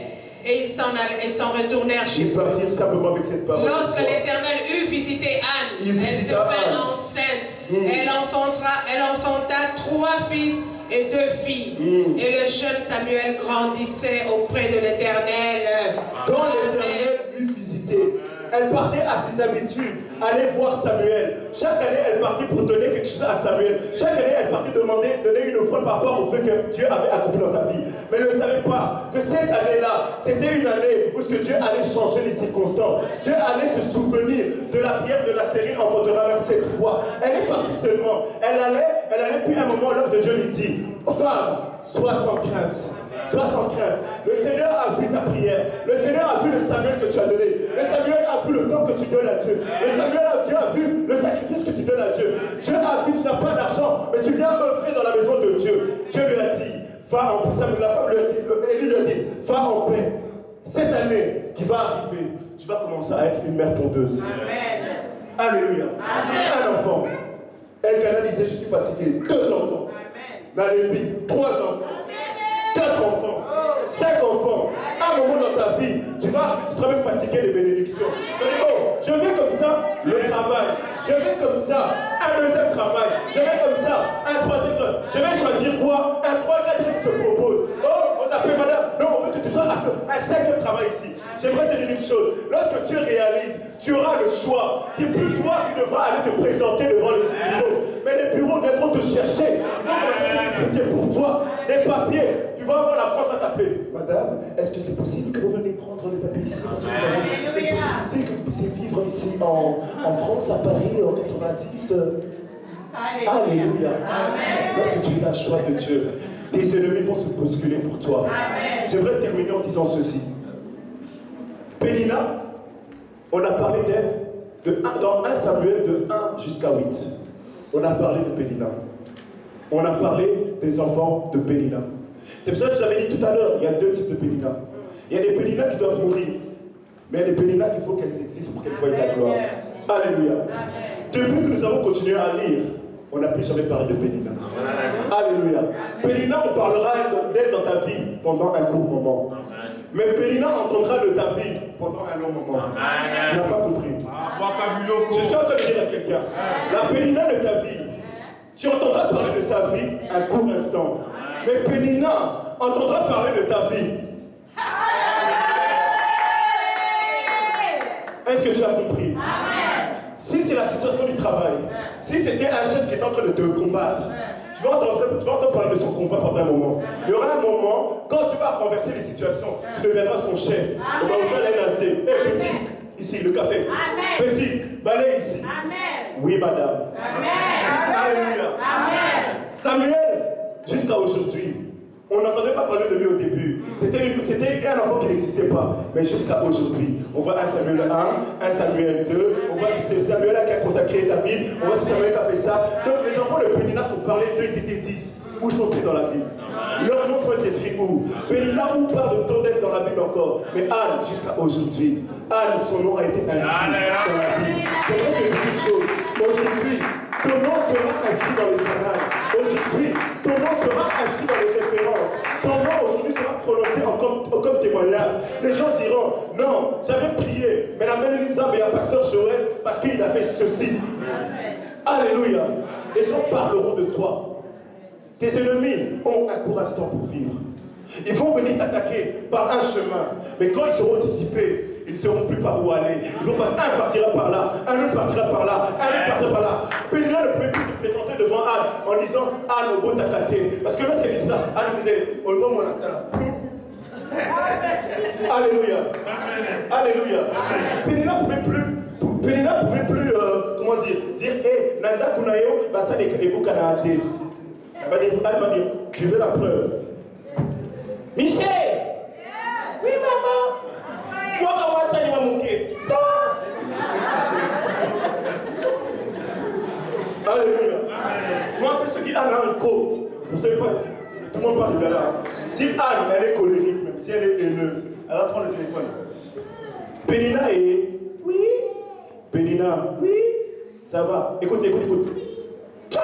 Et ils s'en retournèrent chez eux. Simplement avec cette parole. Lorsque l'Éternel eut visité Anne, elle devint enceinte. Elle enfanta 3 fils et 2 filles. Et le jeune Samuel grandissait auprès de l'Éternel. Quand l'Éternel eut visité, elle partait à ses habitudes, aller voir Samuel. Chaque année, elle partait pour donner quelque chose à Samuel. Chaque année, elle partait donner une offrande par rapport au fait que Dieu avait accompli dans sa vie. Mais elle ne savait pas que cette année-là, c'était une année où Dieu allait changer les circonstances. Dieu allait se souvenir de la prière de la stérile enfantera même cette fois. Elle est partie seulement. Elle allait, puis à un moment, l'homme de Dieu lui dit, femme, sois sans crainte. Sois sans crainte. Le Seigneur a vu ta prière. Le Seigneur a vu le Samuel que tu as donné. Le Samuel a vu le temps que tu donnes à Dieu. Le Samuel Dieu a vu le sacrifice que tu donnes à Dieu. Dieu a vu, tu n'as pas d'argent, mais tu viens œuvrer dans la maison de Dieu. Dieu lui a dit, va en paix. La femme lui a dit, Élie lui a dit, va en paix. Cette année qui va arriver, tu vas commencer à être une mère tondeuse. Amen. Alléluia. Amen. Un enfant. Elkanah disait, je suis fatigué. 2 enfants. Nalébi, 3 enfants. 4 enfants. 5 enfants. À un moment dans ta vie, tu seras même fatigué des bénédictions. Tu dis, oh, je vais comme ça, le travail. Je vais comme ça, un deuxième travail. Je vais comme ça, un troisième travail. Je vais choisir quoi? Un 3, 4e se propose. Oh, on t'appelle madame. Non, on veut que tu sois un 5e travail ici. J'aimerais te dire une chose. Lorsque tu réalises, tu auras le choix. C'est plus toi qui devras aller te présenter devant les bureaux. Mais les bureaux viendront te chercher. Ils vont commencer à discuter pour toi. Les papiers. Tu vas avoir la France à t'appeler. Madame, est-ce que c'est possible que vous venez prendre les papiers ici? Parce que vous avez une possibilité que vous puissiez vivre ici en France, à Paris, en 90. Alléluia. Amen. Lorsque tu es un choix de Dieu, tes ennemis vont se bousculer pour toi. J'aimerais terminer en disant ceci. Pénina, on a parlé d'elle dans 1 Samuel de 1 jusqu'à 8. On a parlé de Pénina. On a parlé des enfants de Pénina. C'est pour ça que je vous avais dit tout à l'heure, il y a 2 types de Pénina. Il y a des Pénina qui doivent mourir, mais il y a des Pénina qu'il faut qu'elles existent pour qu'elles voient ta gloire. Alléluia. Depuis que nous avons continué à lire, on n'a plus jamais parlé de Pénina. Alléluia. Pénina, on parlera d'elle dans ta vie pendant un court moment. Mais Pénina entendra de ta vie pendant un long moment. Tu n'as pas compris. Je suis en train de dire à quelqu'un, la Pénina de ta vie, tu entendras parler de sa vie un court instant. Mais Pénina entendra parler de ta vie. Est-ce que tu as compris? Si c'est la situation du travail, si c'était un chef qui est en train de te combattre, tu vas entendre parler de son combat pendant un moment. Il y aura un moment, quand tu vas renverser les situations, tu deviendras son chef. On va ouvrir les lacets. Hé, petit, ici, le café. Amen. Petit, balaye ici. Amen. Oui, madame. Amen. Alléluia. Amen. Samuel, jusqu'à aujourd'hui, on n'entendait pas parler de lui au début. C'était un enfant qui n'existait pas. Mais jusqu'à aujourd'hui, on voit 1 Samuel 1, 1 Samuel 2, on voit si c'est Samuel qui a consacré David, on voit si Samuel qui a fait ça. Donc les enfants de Pénina qu'on parlait d'eux, ils étaient 10. Où sont-ils dans la Bible? Leurs noms sont inscrits où? Pénina, où parle de ton d'être dans la Bible encore? Mais Anne, jusqu'à aujourd'hui, Anne, son nom a été inscrit dans la Bible. J'aimerais te dire une chose. Aujourd'hui, ton nom sera inscrit dans les annales. Aujourd'hui, ton nom sera inscrit dans les références. Ton nom aujourd'hui sera prononcé comme témoignage. Les gens diront, non, j'avais prié, mais la mère Elisabeth et un pasteur Joël parce qu'il avait ceci. Alléluia. Les gens parleront de toi. Tes ennemis ont un court instant pour vivre. Ils vont venir t'attaquer par un chemin, mais quand ils seront dissipés, ils ne sauront plus par où aller. Ils vont pas, un partira par là, un autre partira par là, un autre partira par là. Pénina ne pouvait plus se présenter devant Anne en disant Anne au beau takaté. Parce que lorsqu'elle disait ça, Anne faisait au nom mon attend. Alléluia. Alléluia. Pénina pouvait plus, comment dire, hé, Nanda Kunayo, Bassa et Bukanaate. Elle va dire, je veux la preuve. Michel! Oui, maman! Moi, comment ça, il va manquer? Alléluia! Moi, après, ceux qui Anne a un co, vous savez pas, tout le monde parle de là. Si Anne, elle est colérique, même si elle est haineuse, elle va prendre le téléphone. Pénina est. Oui? Pénina, oui? Ça va? Écoute. Ciao!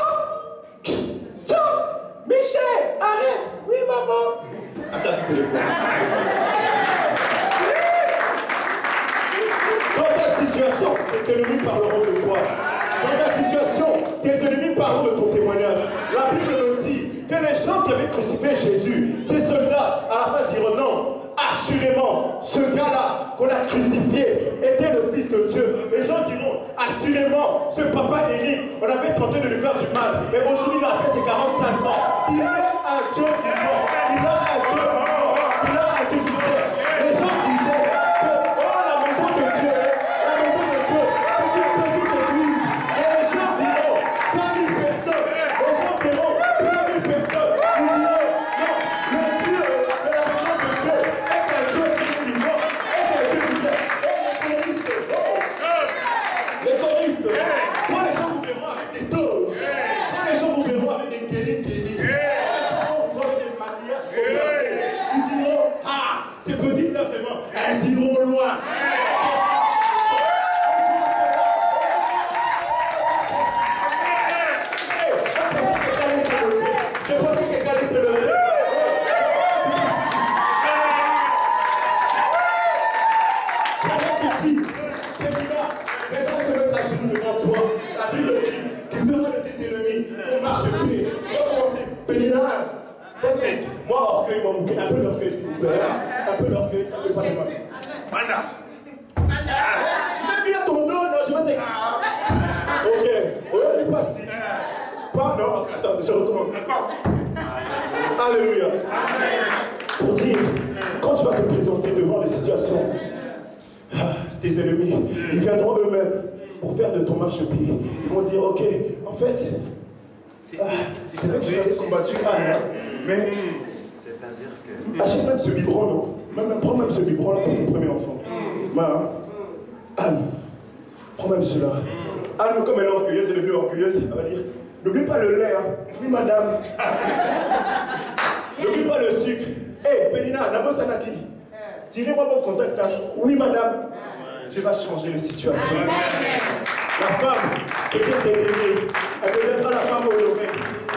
Michel, arrête! Oui, maman! Attends, tu téléphone. Dans ta situation, tes ennemis parleront de toi. Dans ta situation, tes ennemis parleront de ton témoignage. La Bible nous dit que les gens qui avaient crucifié Jésus, ces soldats, à la fin diront non. Assurément, ce gars-là qu'on a crucifié était le Fils de Dieu. Les gens diront, assurément, ce papa Éric, on avait tenté de lui faire du mal, mais aujourd'hui il a atteint ses 45 ans. Il a un Dieu vivant, il a un Dieu vivant, il a un Dieu qui sait. Les gens disaient que, oh, la maison de Dieu, c'est une petite église. Et les gens diront, 100 000 personnes, les gens diront, 3 000 personnes. Ils diront, non, le Dieu de Pénal. Moi, orgueil, un peu d'orgueil, s'il vous plaît. Un peu d'orgueil, ça fait pas de mal. Manda. Même bien ton nom, non, je vais te. Ok, t'es pas si. Pas, non, attends, je recommande. Alléluia. Pour dire, quand tu vas te présenter devant les situations, tes ennemis, ils viendront eux-mêmes pour faire de ton marchepied. Ils vont dire, ok, en fait, c'est vrai que j'avais combattu Anne, mais achète même ce biberon, non? Prends même ce biberon là pour ton premier enfant. Anne, prends même cela. Anne, comme elle est orgueilleuse, elle est devenue orgueilleuse, elle va dire, n'oublie pas le lait, hein. Oui, madame. N'oublie pas le sucre. Hé, Pélina, Nabo Sanaki, tirez-moi mon contact là. Oui, madame. Tu vas changer les situations. La femme qui était dédainée, elle deviendra la femme honorée.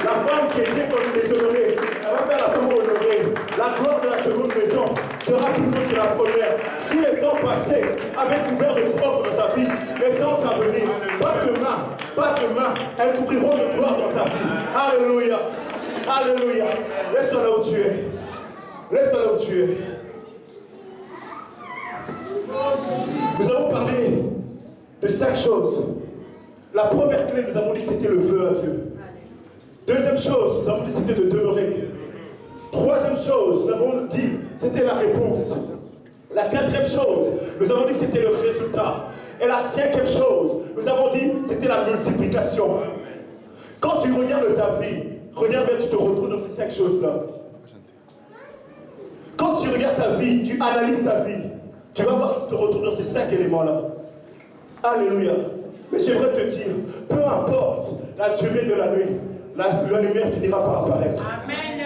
La femme qui était comme déshonorée, elle va faire la femme honorée. La gloire de la seconde maison sera plus grande que la première. Si les temps passés avaient couvert de propres dans ta vie, les temps à venir, pas demain, elles couvriront de gloire dans ta vie. Alléluia. Alléluia. Lève-toi là où tu es. Lève-toi là où tu es. Nous avons parlé de 5 choses. La première clé, nous avons dit que c'était le vœu à Dieu. Deuxième chose, nous avons dit que c'était de demeurer. Troisième chose, nous avons dit c'était la réponse. La quatrième chose, nous avons dit c'était le résultat. Et la cinquième chose, nous avons dit c'était la multiplication. Quand tu regardes ta vie, regarde bien, tu te retrouves dans ces 5 choses-là. Quand tu regardes ta vie, tu analyses ta vie, tu vas voir que tu te retrouves dans ces 5 éléments-là. Alléluia. Mais j'aimerais te dire, peu importe la durée de la nuit, la lumière finira par apparaître. Amen.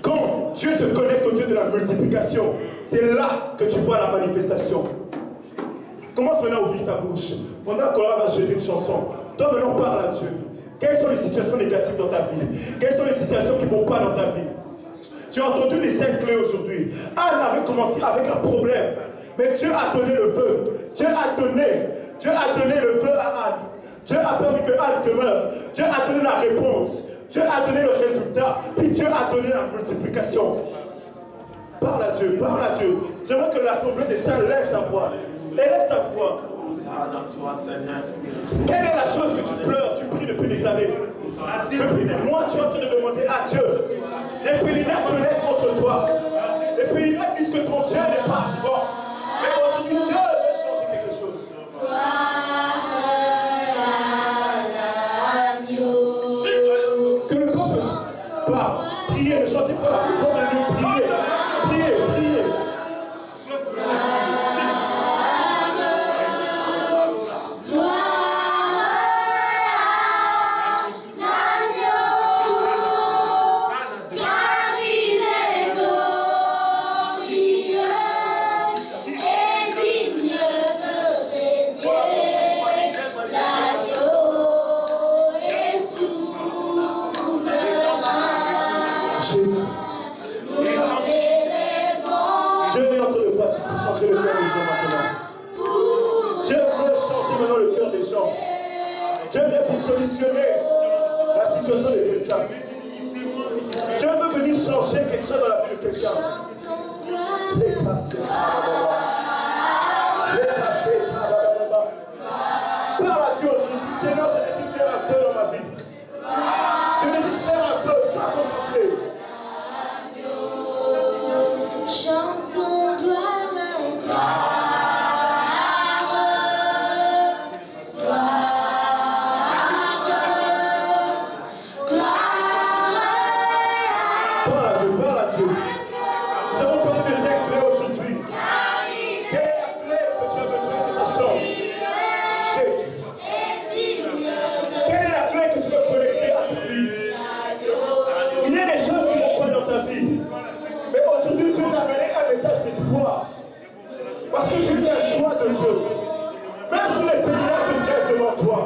Quand Dieu se connecte au Dieu de la multiplication, c'est là que tu vois la manifestation. Commence maintenant à ouvrir ta bouche. Pendant qu'on va jeter une chanson, toi maintenant parle à Dieu. Quelles sont les situations négatives dans ta vie? Quelles sont les situations qui ne vont pas dans ta vie? Tu as entendu les 5 clés aujourd'hui. Anne avait commencé avec un problème. Mais Dieu a donné le vœu. Dieu a donné le vœu à Anne. Dieu a permis que Anne demeure. Dieu a donné la réponse. Dieu a donné le résultat. Puis Dieu a donné la multiplication. Parle à Dieu, parle à Dieu. J'aimerais que l'assemblée des saints lève sa voix. Élève ta voix. Quelle est la chose que tu pleures, tu pries depuis des années? Depuis des mois, tu es en train de demander à Dieu. Les pèlerins se lèvent contre toi. Les pèlerins disent que ton Dieu n'est pas vivant. Mais aujourd'hui, Dieu veut changer quelque chose. Que le peuple parle. Priez, ne chantez pas. Priez, priez, priez. Solutionner la situation de quelqu'un. Dieu veut venir changer quelque chose dans la vie de quelqu'un. Parle à Dieu aujourd'hui. Seigneur, je décide de faire un feu dans ma vie. Je décide de faire un feu. Sois concentré. Chantons gloire à gloire. Parce que tu fais un choix de Dieu. Même si les pays-là se dressent devant toi.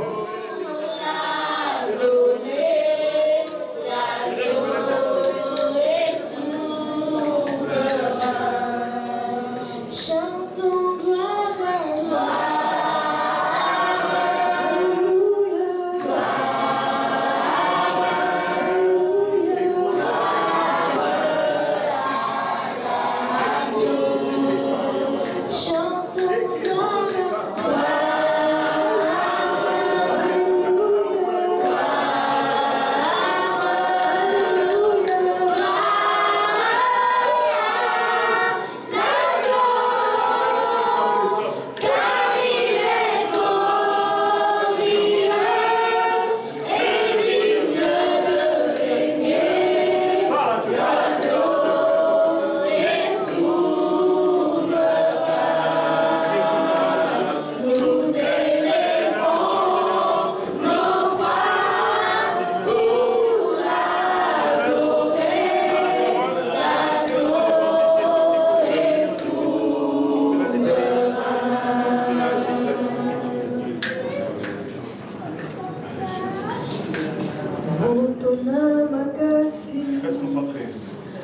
Reste concentré.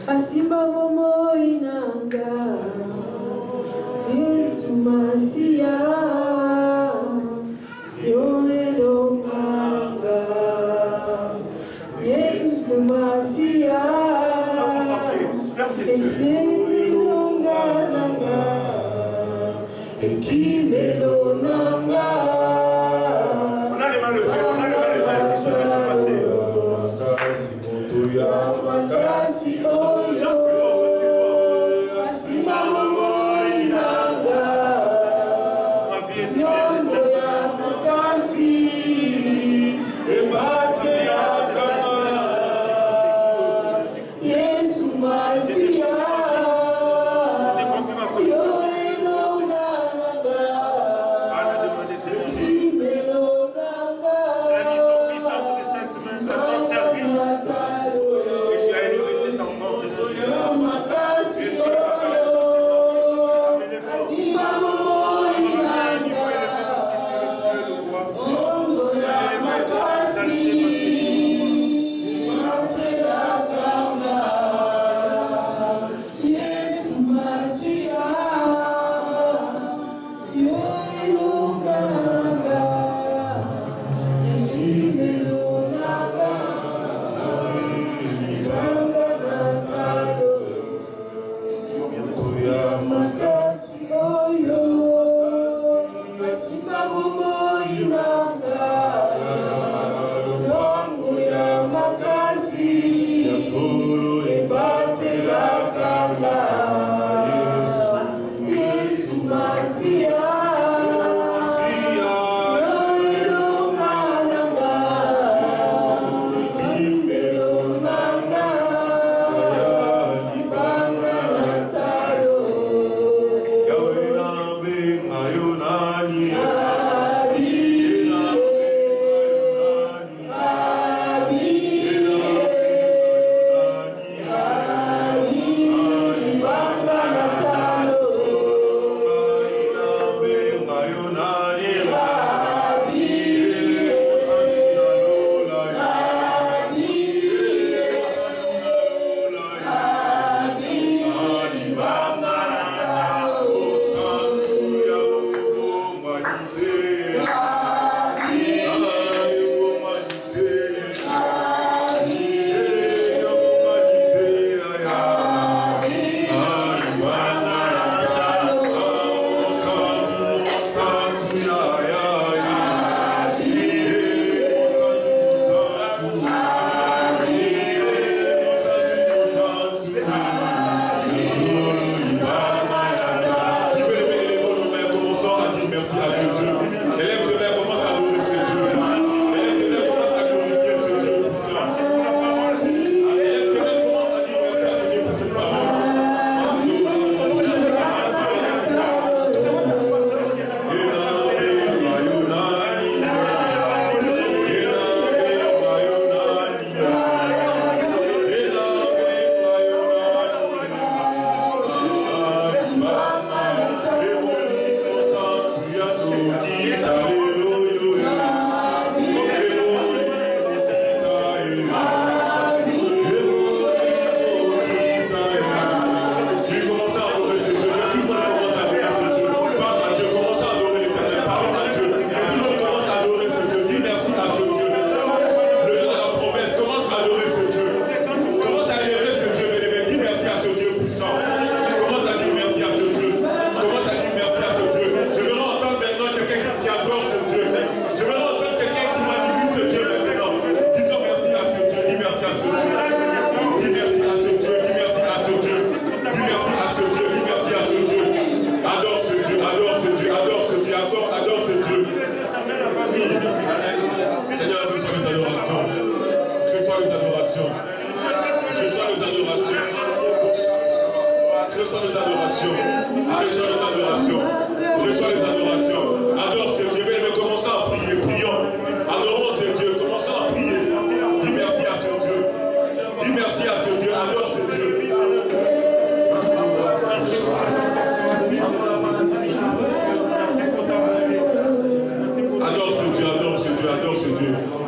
Asimba momo inanga Yesu Masia Yoelo Manga Yesu Masia Ekesilonga nanga Ekimelo nanga. On a les mains levées, on a les mains levées, qui sont laissés passer. Makasi oyo Asima momo inanga Nyongo ya makasi Ebate ya kama Yesu Masia Yo elonga nanga Kimelo nanga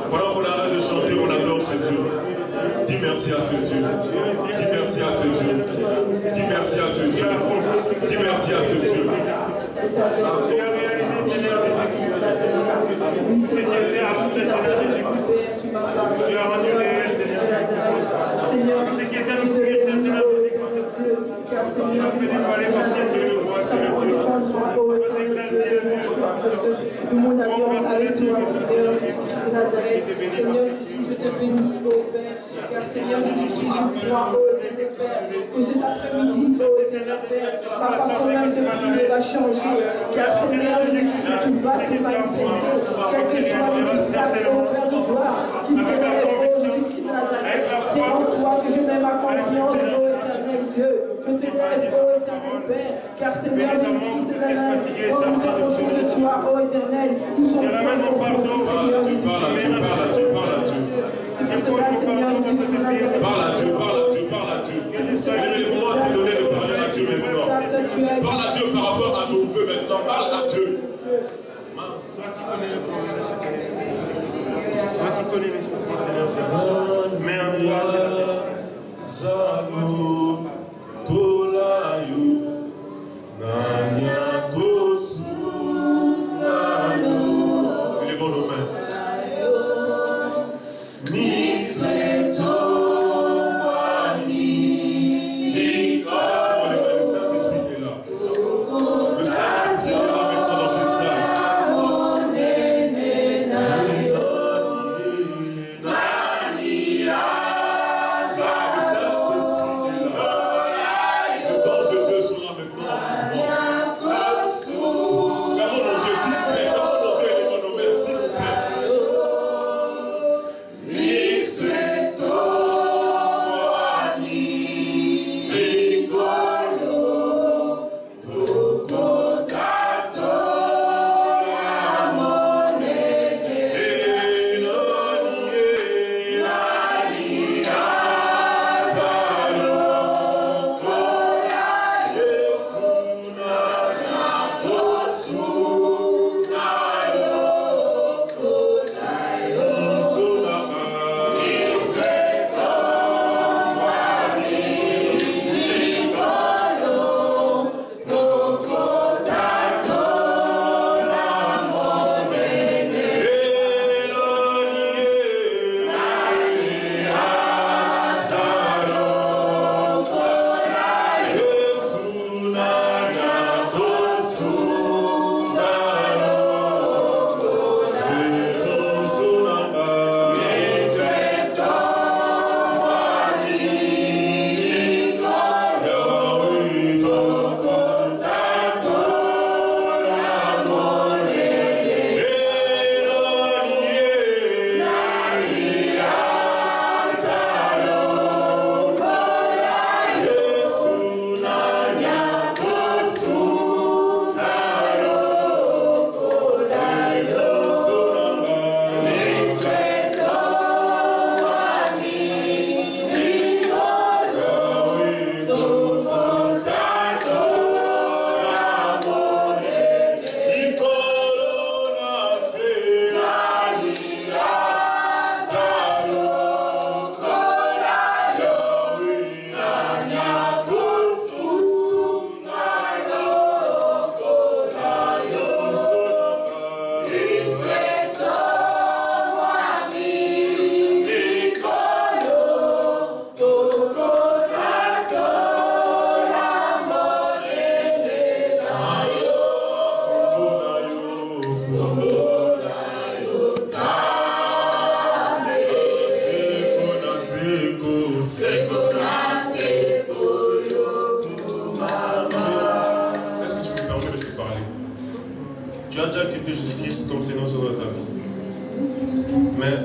Pendant qu'on arrête de chanter, on adore ce Dieu. merci à ce Dieu. Dis merci à ce Dieu. Dis merci à ce Dieu. Dis merci à ce Dieu. Mon alliance avec toi, Seigneur, de Nazareth. Seigneur Jésus, je te bénis, ô Père, car Seigneur Jésus-Christ, je crois, ô éternel Père, que cet après-midi, ô éternel Père, ma façon même de prier va changer, car Seigneur Jésus-Christ, tu vas te manifester, quel que soit les obstacles, ô Père de gloire, qui s'élèvent, ô Jésus-Christ de Nazareth. C'est en toi que je mets ma confiance, ô éternel Dieu. Je te lève, ô éternel Père, car Seigneur Jésus-Christ de Nazareth, oh, nous approchons de toi, ô éternel, nous sommes pleins de confiance, Seigneur Jésus-Christ. Parle à Dieu, parle à Dieu. C'est pour cela, Seigneur Jésus-Christ de Nazareth. Parle à Dieu, parle à Dieu, parle à Dieu. Il est le moment de te donner de parler à Dieu maintenant. Parle à Dieu par rapport à ton vœu maintenant. Parle à Dieu. Élevons nos mains. Tu as déjà accepté Jésus-Christ comme Seigneur Sauveur de ta vie. Mais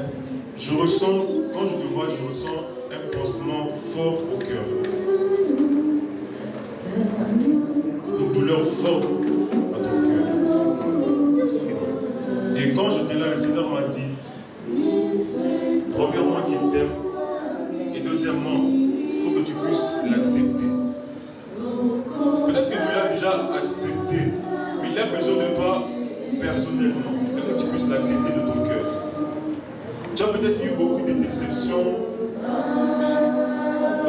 je ressens, quand je te vois, je ressens un pansement fort au cœur. Une douleur forte à ton cœur. Et quand j'étais là, le Seigneur m'a dit, premièrement qu'il t'aime, et deuxièmement, il faut que tu puisses l'accepter. Peut-être que tu l'as déjà accepté, mais il a besoin de toi personnellement. Il faut que tu puisses l'accepter de ton cœur. Tu as peut-être eu beaucoup de déceptions,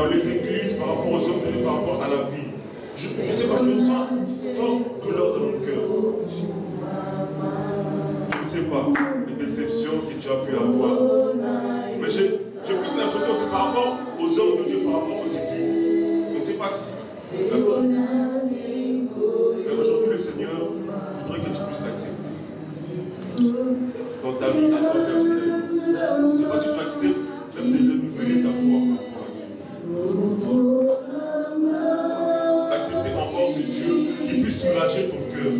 dans les églises, par rapport aux hommes, par rapport à la vie. Je sais pas, je ressens forte douleur dans mon cœur. Je ne sais pas les déceptions que tu as pu avoir. Mais j'ai plus l'impression que c'est par rapport aux hommes de Dieu, par rapport aux églises. Je ne sais pas si c'est d'accord. Mais aujourd'hui, le Seigneur voudrait que tu puisses l'accepter dans ta vie à toi personnelle. Je ne sais pas si tu acceptes même de renouveler ta foi par rapport à Dieu. Accepter encore ce Dieu qui puisse soulager ton cœur.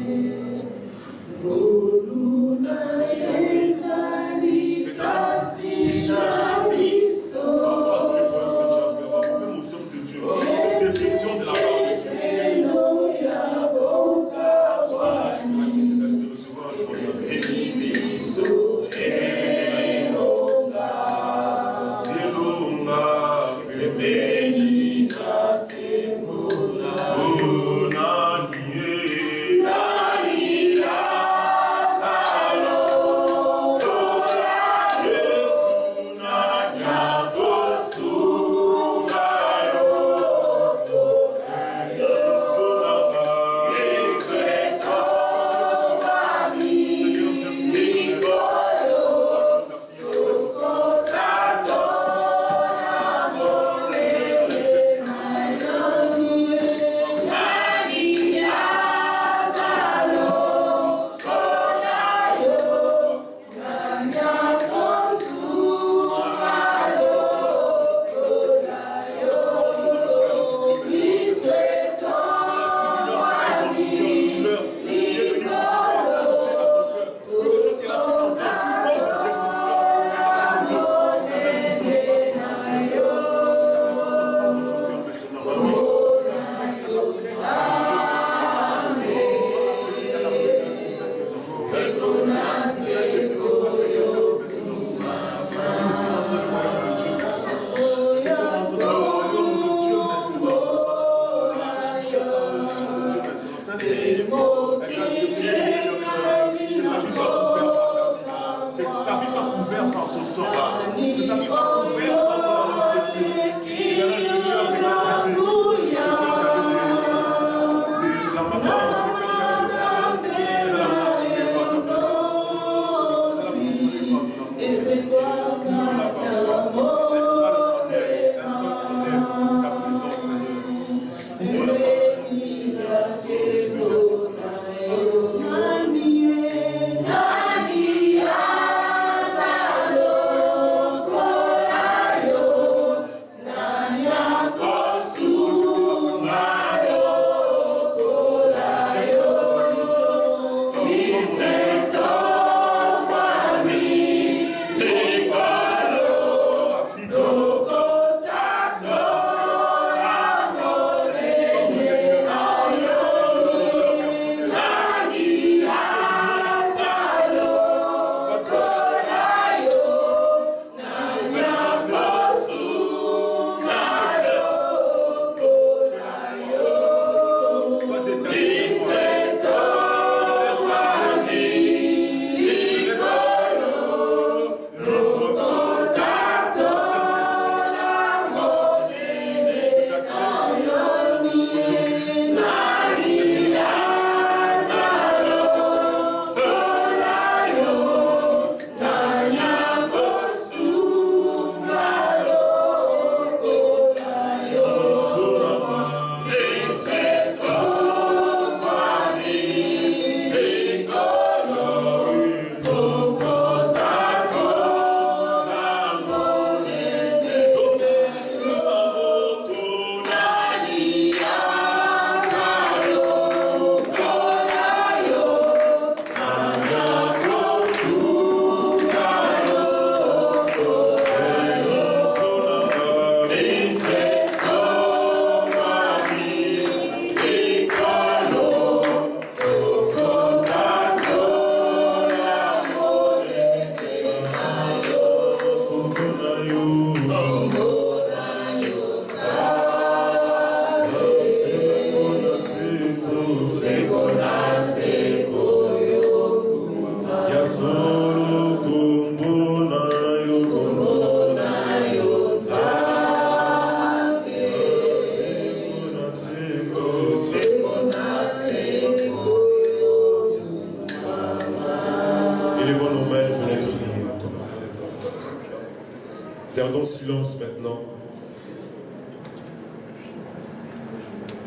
en silence maintenant.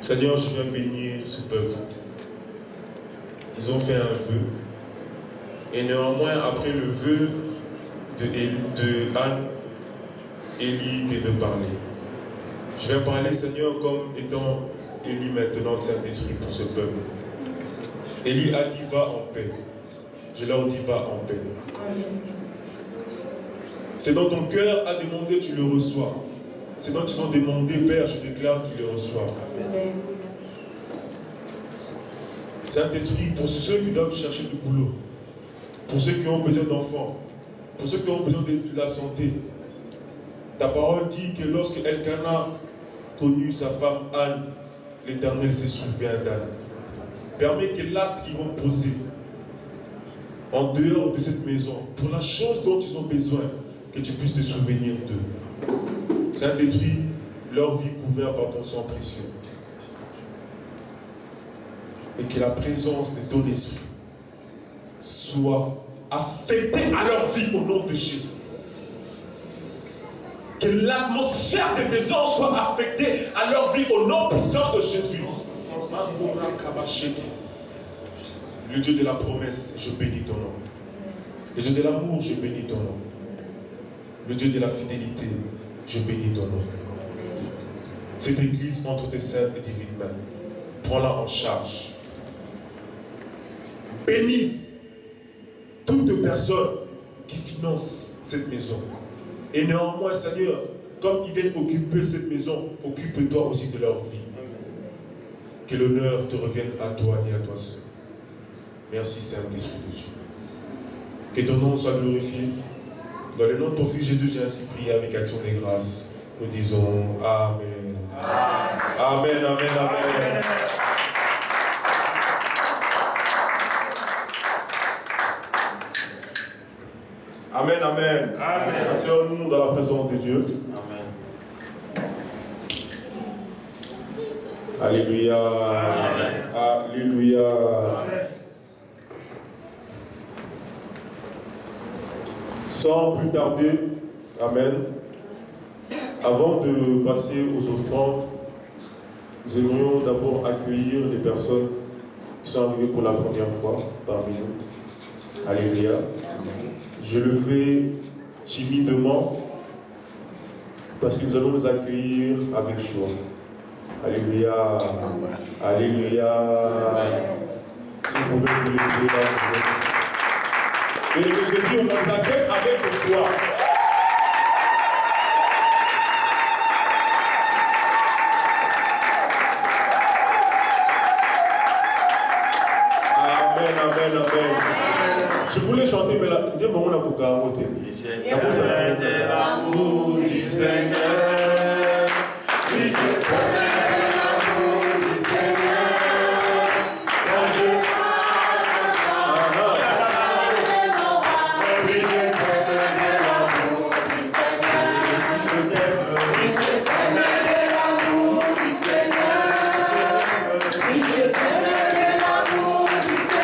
Seigneur, je viens bénir ce peuple. Ils ont fait un vœu. Et néanmoins, après le vœu de Anne, Élie devait parler. Je vais parler, Seigneur, comme étant Élie maintenant, Saint-Esprit, pour ce peuple. Élie a dit, va en paix. Je leur dis, va en paix. C'est dans ton cœur à demander, tu le reçois. C'est dans tu vas demander, Père, je déclare qu'il le reçoit. Saint-Esprit, pour ceux qui doivent chercher du boulot, pour ceux qui ont besoin d'enfants, pour ceux qui ont besoin de la santé, ta parole dit que lorsque Elkana connu sa femme Anne, l'Éternel s'est souvenu d'Anne. Permets que l'acte qu'ils vont poser en dehors de cette maison, pour la chose dont ils ont besoin, que tu puisses te souvenir d'eux. Saint-Esprit, leur vie couverte par ton sang précieux. Et que la présence de ton esprit soit affectée à leur vie au nom de Jésus. Que l'atmosphère de tes anges soit affectée à leur vie au nom puissant de Jésus. Le Dieu de la promesse, je bénis ton nom. Le Dieu de l'amour, je bénis ton nom. Le Dieu de la fidélité, je bénis ton nom. Cette église entre tes saintes et divines mains. Prends-la en charge. Bénisse toute personne qui finance cette maison. Et néanmoins, Seigneur, comme ils viennent occuper cette maison, occupe-toi aussi de leur vie. Que l'honneur te revienne à toi et à toi seul. Merci Saint-Esprit de Dieu. Que ton nom soit glorifié. Dans le nom de ton Fils Jésus, j'ai ainsi prié avec action de grâce. Nous disons Amen. Amen, amen, amen. Amen, amen. Amen. Asseyons-nous dans la présence de Dieu. Amen. Alléluia. Amen. Alléluia. Amen. Sans plus tarder, amen. Avant de passer aux offrandes, nous aimerions d'abord accueillir les personnes qui sont arrivées pour la première fois parmi nous. Alléluia. Je le fais timidement parce que nous allons nous accueillir avec joie. Alléluia. Alléluia. Si vous pouvez vous lever là, vous êtes. Et je dis, on vous accueille avec joie. Amen, amen, amen. Je voulais chanter, mais là, Dieu m'a dit qu'on a beaucoup L'amour du Seigneur, oui, je